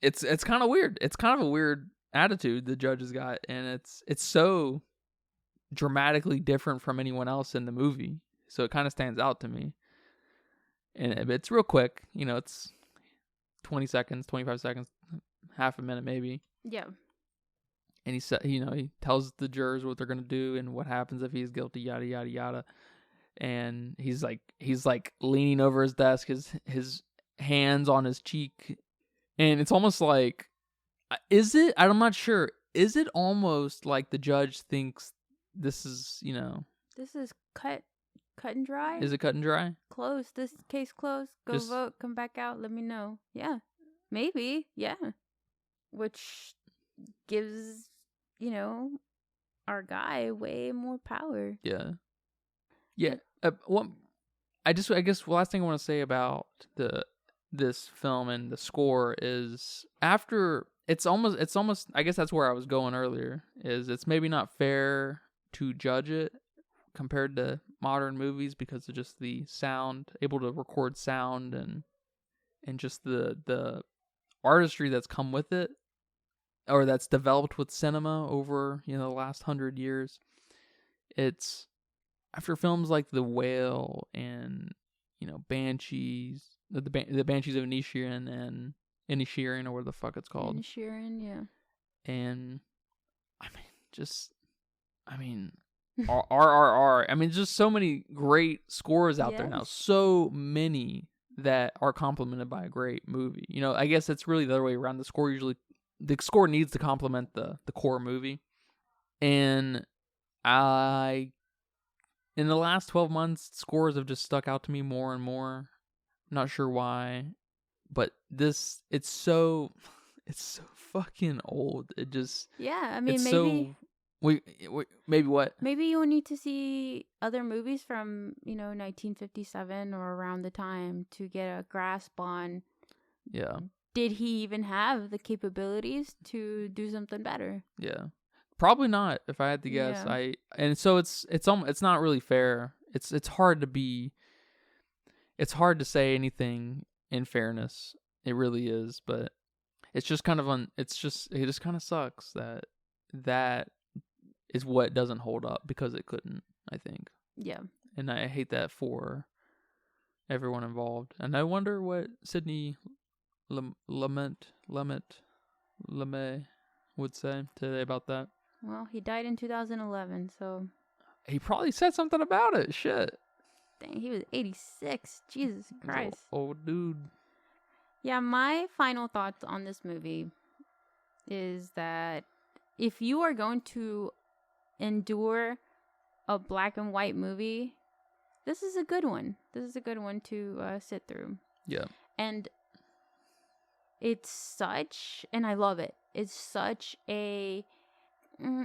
it's kind of weird. It's kind of a weird attitude the judge has got, and it's so dramatically different from anyone else in the movie. So it kind of stands out to me. And it's real quick, it's 20 seconds, 25 seconds, half a minute maybe. Yeah. And he said, he tells the jurors what they're gonna do and what happens if he's guilty, yada yada yada. And he's like leaning over his desk, his hands on his cheek, and it's almost like, I'm not sure. Is it almost like the judge thinks this is, this is cut and dry? Is it cut and dry? Closed. This case closed. Go vote. Come back out. Let me know. Yeah, maybe. Yeah, which gives our guy way more power. Yeah. I guess the last thing I want to say about this film and the score is, after it's almost I guess that's where I was going earlier, is it's maybe not fair to judge it compared to modern movies because of just the sound, able to record sound, and just the artistry that's come with it, or that's developed with cinema over the last 100 years. It's after films like The Whale and Banshees, the Banshees of Inisherin, or whatever the fuck it's called. Inisherin, yeah. And RRR. I mean, just so many great scores out there now. So many that are complemented by a great movie. I guess it's really the other way around. The score needs to complement the core movie. And in the last 12 months, scores have just stuck out to me more and more. I'm not sure why, but it's so fucking old. It just, yeah. I mean, it's maybe so We maybe what? Maybe you'll need to see other movies from 1957 or around the time to get a grasp on. Yeah. Did he even have the capabilities to do something better? Yeah. Probably not, if I had to guess. Yeah. And so it's not really fair. It's hard to say anything in fairness. It really is, but it's just kind of it just kind of sucks that is what doesn't hold up because it couldn't, I think. Yeah. And I hate that for everyone involved. And I wonder what Sidney Lumet would say today about that. Well, he died in 2011, so He probably said something about it. Shit. dang, he was 86. Jesus Christ. Old dude. Yeah, my final thoughts on this movie is that if you are going to endure a black and white movie, this is a good one. This is a good one to sit through. Yeah. And and I love it. It's such a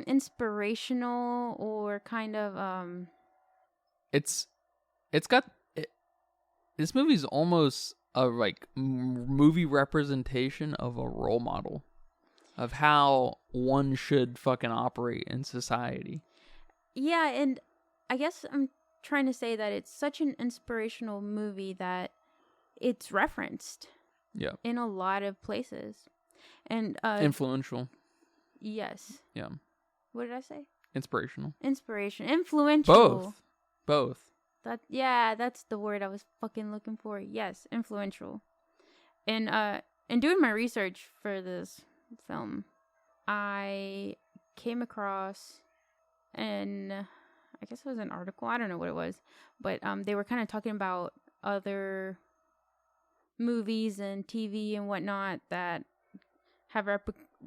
inspirational or kind of It's got this movie's almost a like movie representation of a role model of how one should fucking operate in society. Yeah, and I guess I'm trying to say that it's such an inspirational movie that it's referenced. Yeah. In a lot of places. And influential. Yes. Yeah. What did I say? Inspirational. Influential. Both. That's the word I was fucking looking for. Yes, influential. And in doing my research for this film, I came across I guess it was an article. I don't know what it was, but they were kind of talking about other movies and TV and whatnot that have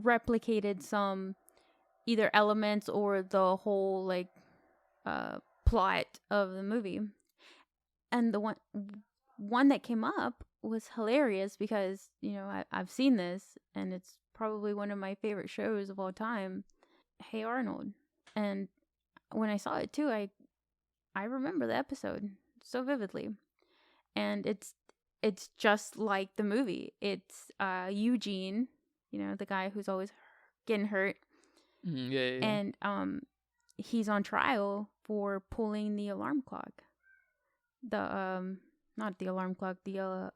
replicated some either elements or the whole like plot of the movie. And the one that came up was hilarious because I've seen this and it's probably one of my favorite shows of all time, Hey Arnold. And when I saw it too, I remember the episode so vividly. And it's just like the movie. It's Eugene, the guy who's always getting hurt. Yeah. And he's on trial for pulling the alarm clock. Not the alarm clock, the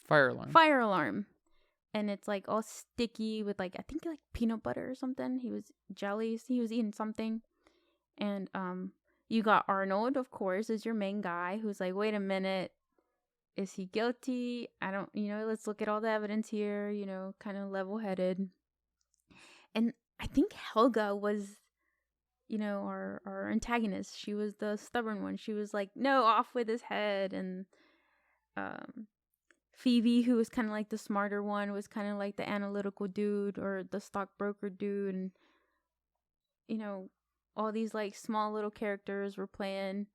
fire alarm. Fire alarm. And it's like all sticky with like I think like peanut butter or something. He was jellies. He was eating something. And you got Arnold, of course, as your main guy who's like, wait a minute. Is he guilty? I don't, let's look at all the evidence here, kind of level-headed. And I think Helga was, our antagonist. She was the stubborn one. She was like, no, off with his head. And Phoebe, who was kind of like the smarter one, was kind of like the analytical dude or the stockbroker dude. And, all these like small little characters were playing.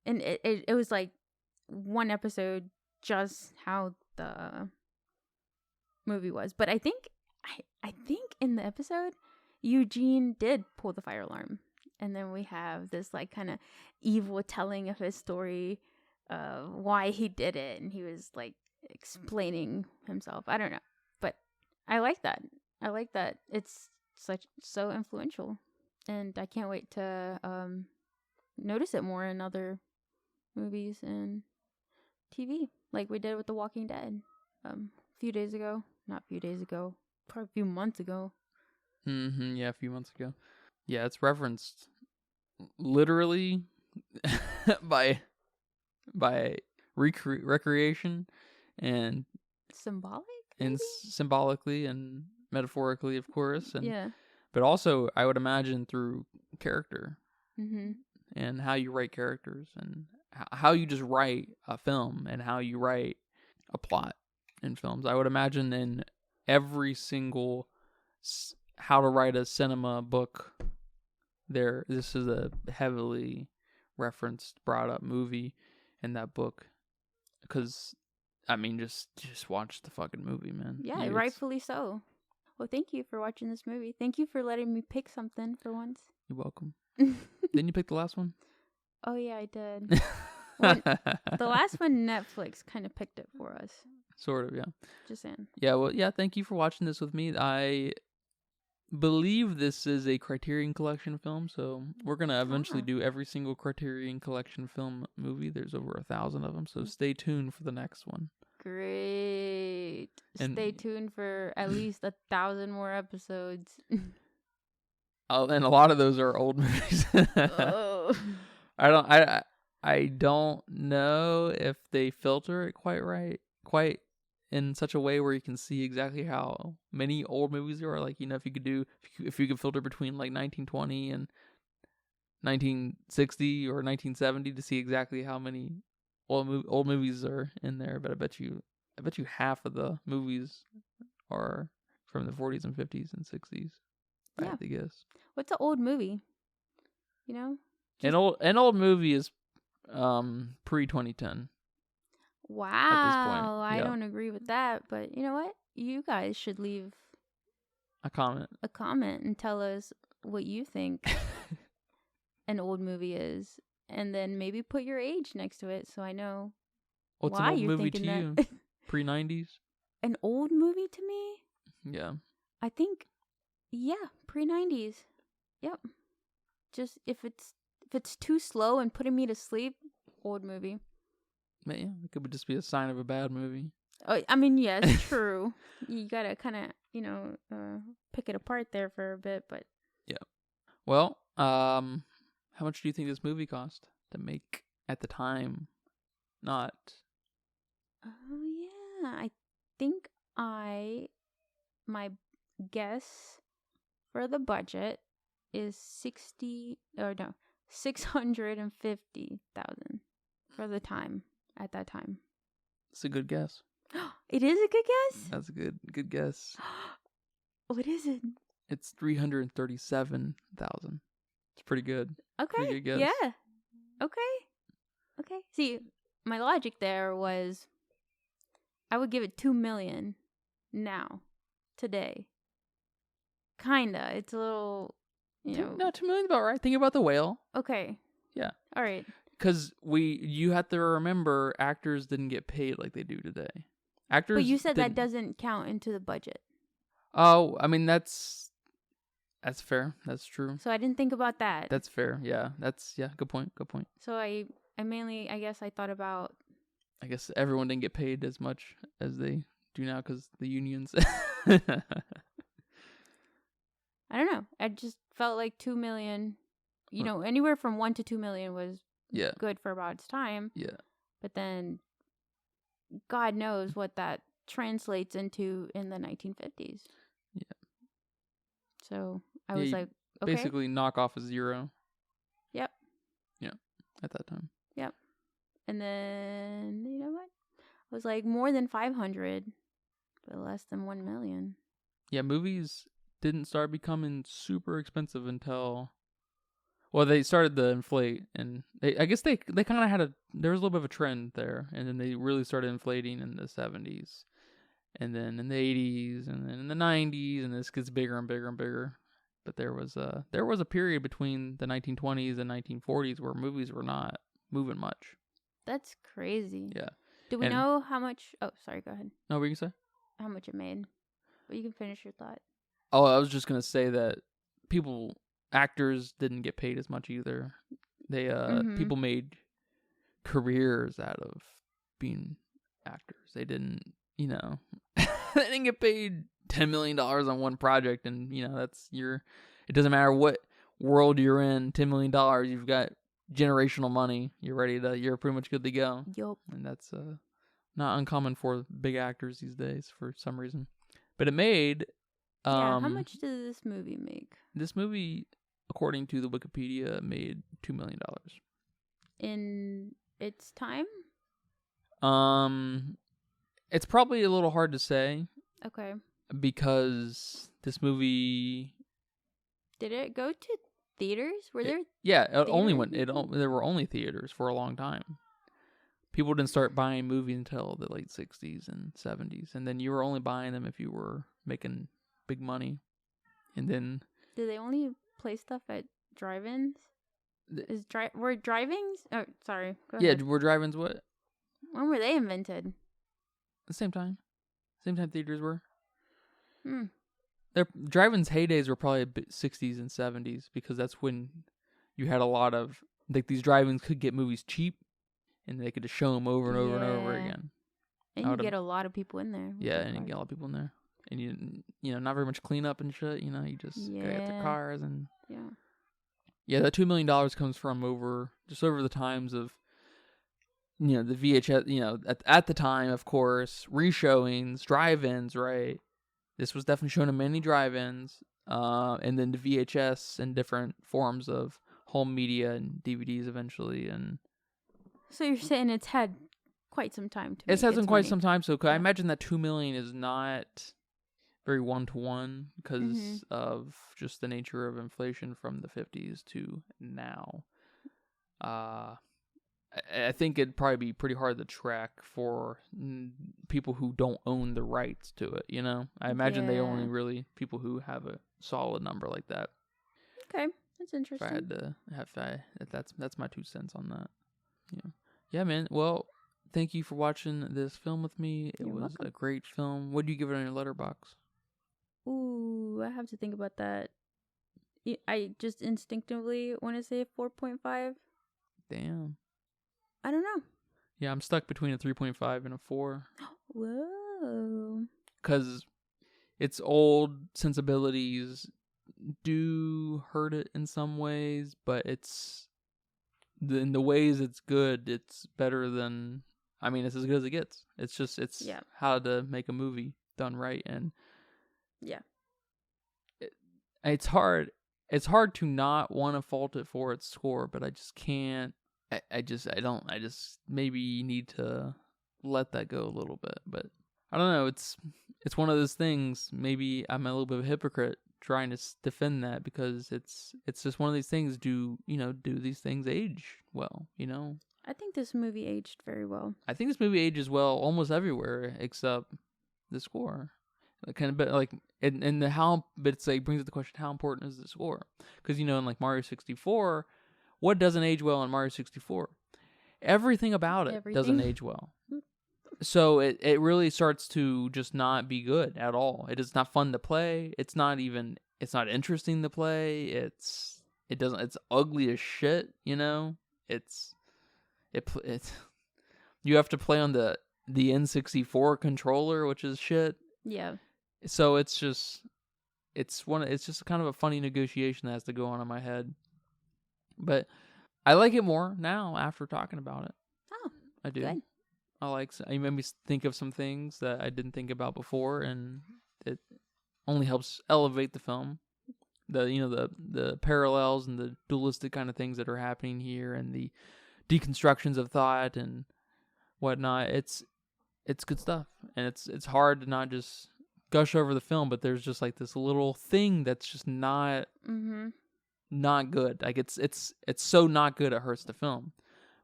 And it was like, one episode just how the movie was, but I think in the episode Eugene did pull the fire alarm, and then we have this like kind of evil telling of his story of why he did it, and he was like explaining himself. I don't know, but I like that it's so influential, and I can't wait to notice it more in other movies and TV, like we did with The Walking Dead a few days ago. Not a few days ago, probably a few months ago. Yeah, a few months ago. Yeah, it's referenced literally by recreation and symbolic, and symbolically and metaphorically, of course. And yeah, but also I would imagine through character and how you write characters and how you just write a film and how you write a plot in films. I would imagine in every single how to write a cinema book, this is a heavily referenced, brought up movie in that book. Because, I mean, just watch the fucking movie, man. Yeah, rightfully so. Well, thank you for watching this movie. Thank you for letting me pick something for once. You're welcome. Didn't you pick the last one? Oh, yeah, I did. The last one, Netflix kind of picked it for us. Sort of, yeah. Just saying. Yeah, well, yeah, thank you for watching this with me. I believe this is a Criterion Collection film, so we're going to eventually do every single Criterion Collection film movie. There's over 1,000 of them, so stay tuned for the next one. Great. Stay tuned for at least 1,000 more episodes. Oh, and a lot of those are old movies. Oh. I don't know if they filter it quite in such a way where you can see exactly how many old movies there are. Like, if you could filter between like 1920 and 1960 or 1970 to see exactly how many old movies are in there. But I bet you half of the movies are from the 40s and 50s and 60s. I have to guess. What's an old movie? You know? An old movie is pre-2010. Wow. At this point. I don't agree with that, but you know what? You guys should leave a comment and tell us what you think an old movie is, and then maybe put your age next to it so I know what's why an old you're movie to thinking you. that. Pre-90s? An old movie to me? Yeah. I think pre-90s. Yep. Just if it's too slow and putting me to sleep, old movie. Yeah, it could just be a sign of a bad movie. Oh, I mean, yes, true. You gotta kind of, pick it apart there for a bit, but yeah. Well, how much do you think this movie cost to make at the time? Not. Oh yeah, I think my guess for the budget is 650,000 for the time at that time. It's a good guess. It is a good guess? That's a good guess. What is it? It's 337,000. It's pretty good. Okay. Pretty good guess. Yeah. Okay. See, my logic there was I would give it 2 million now, today. Kinda. It's a little, No, 2 million's about right. Think about The Whale. Okay. Yeah. All right. Because you have to remember, actors didn't get paid like they do today. Actors. But you said that doesn't count into the budget. Oh, I mean that's fair. That's true. So I didn't think about that. That's fair. Yeah. Good point. So I mainly, I guess I thought about. I guess everyone didn't get paid as much as they do now because the unions. I don't know. I just felt like 2 million. Anywhere from 1 to 2 million was good for about its time. Yeah. But then, God knows what that translates into in the 1950s. Yeah. So I was like, okay. Basically, knock off a zero. Yep. Yeah. At that time. Yep. And then, you know what? It was like more than 500, but less than 1 million. Yeah, movies didn't start becoming super expensive until, well, they started to inflate, and I guess they kind of had there was a little bit of a trend there, and then they really started inflating in the 70s, and then in the 80s, and then in the 90s, and this gets bigger and bigger and bigger. But there was a period between the 1920s and 1940s where movies were not moving much. That's crazy. Yeah. Do we know how much? Oh, sorry. Go ahead. No, what you can say? How much it made? But you can finish your thought. Oh, I was just gonna say that actors didn't get paid as much either. They people made careers out of being actors. They didn't, they didn't get paid $10 million on one project, and it doesn't matter what world you're in, $10 million, you've got generational money. You're pretty much good to go. Yup. And that's not uncommon for big actors these days for some reason. But it made how much did this movie make? This movie, according to the Wikipedia, made $2 million. In its time? It's probably a little hard to say. Okay. Because this movie... Did it go to theaters? Were there? Yeah, there were only theaters for a long time. People didn't start buying movies until the late 60s and 70s, and then you were only buying them if you were making big money. And then Do they only play stuff at drive-ins? Were drive-ins? Oh, sorry. Go ahead. were drive-ins what? When were they invented? The same time. Same time theaters were. Hmm. Their drive-ins heydays were probably 60s and 70s because that's when you had a lot of like these drive-ins could get movies cheap and they could just show them over and over and over again. And you get a lot of people in there. Yeah, and you get a lot of people in there. And you know, not very much cleanup and shit, you know, you just get the cars and yeah, that $2 million comes from just over the times of, you know, the VHS, you know, at the time, of course, reshowings, drive-ins, right? This was definitely shown in many drive-ins, and then the VHS and different forms of home media and DVDs eventually. And so you're saying it's had quite some time to it's had some quite some time. So I Yeah. imagine that $2 million is not very one-to-one because of just the nature of inflation from the 50s to now. I think it'd probably be pretty hard to track for people who don't own the rights to it, you know? I imagine they only really people who have a solid number like that. Okay, that's interesting. If I had to that's my 2 cents on that. Yeah. Yeah, man. Well, thank you for watching this film with me. It was welcome. A great film. What do you give it on your letterbox? Ooh, I have to think about that. I just instinctively want to say a 4.5. Damn. I don't know. Yeah, I'm stuck between a 3.5 and a 4. Whoa. Because its old sensibilities do hurt it in some ways, but in the ways it's good, it's better than, I mean, it's as good as it gets. It's just, how to make a movie done right. And it's hard to not want to fault it for its score, but I just can't. I just maybe need to let that go a little bit, but I don't know. It's one of those things. Maybe I'm a little bit of a hypocrite trying to defend that because it's just one of these things. Do these things age well? You know. I think this movie aged very well. I think this movie ages well almost everywhere except the score. Kind of, but like, and the how, but it's like brings up the question: how important is the score? Because in like Mario 64. What doesn't age well in Mario 64? Everything about it doesn't age well. So it really starts to just not be good at all. It is not fun to play. It's not interesting to play. It's ugly as shit, you know? It's you have to play on the N64 controller, which is shit. Yeah. So it's just kind of a funny negotiation that has to go on in my head. But I like it more now after talking about it. Oh, I do. Good. You made me think of some things that I didn't think about before, and it only helps elevate the film. The parallels and the dualistic kind of things that are happening here, and the deconstructions of thought and whatnot. It's good stuff, and it's hard to not just gush over the film, but there's just like this little thing that's just not. Mm-hmm. Not good. Like it's so not good it hurts the film.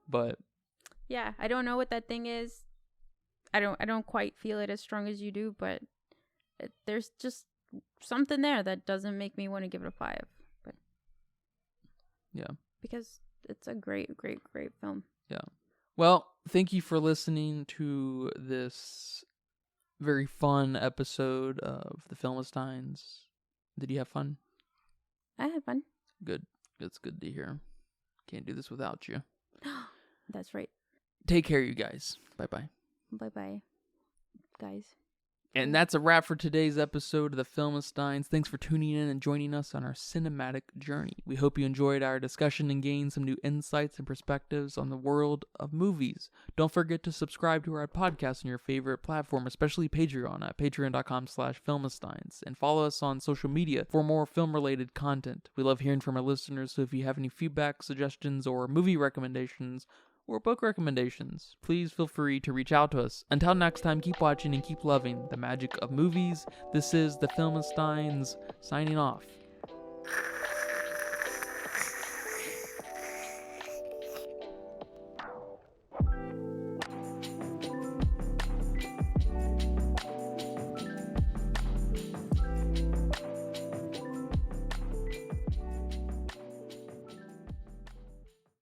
But yeah, I don't know what that thing is. I don't quite feel it as strong as you do, but there's just something there that doesn't make me want to give it a 5. But yeah, because it's a great film. Yeah. Well, thank you for listening to this very fun episode of the Philistines. Did you have fun? I had fun. Good. It's good to hear. Can't do this without you. That's right. Take care, you guys. Bye-bye. Bye-bye, guys. And that's a wrap for today's episode of the Philistines. Thanks for tuning in and joining us on our cinematic journey. We hope you enjoyed our discussion and gained some new insights and perspectives on the world of movies. Don't forget to subscribe to our podcast on your favorite platform, especially Patreon at patreon.com/Philistines, and follow us on social media for more film-related content. We love hearing from our listeners, so if you have any feedback, suggestions, or movie recommendations, or book recommendations, please feel free to reach out to us. Until next time, keep watching and keep loving the magic of movies. This is the Philistines signing off.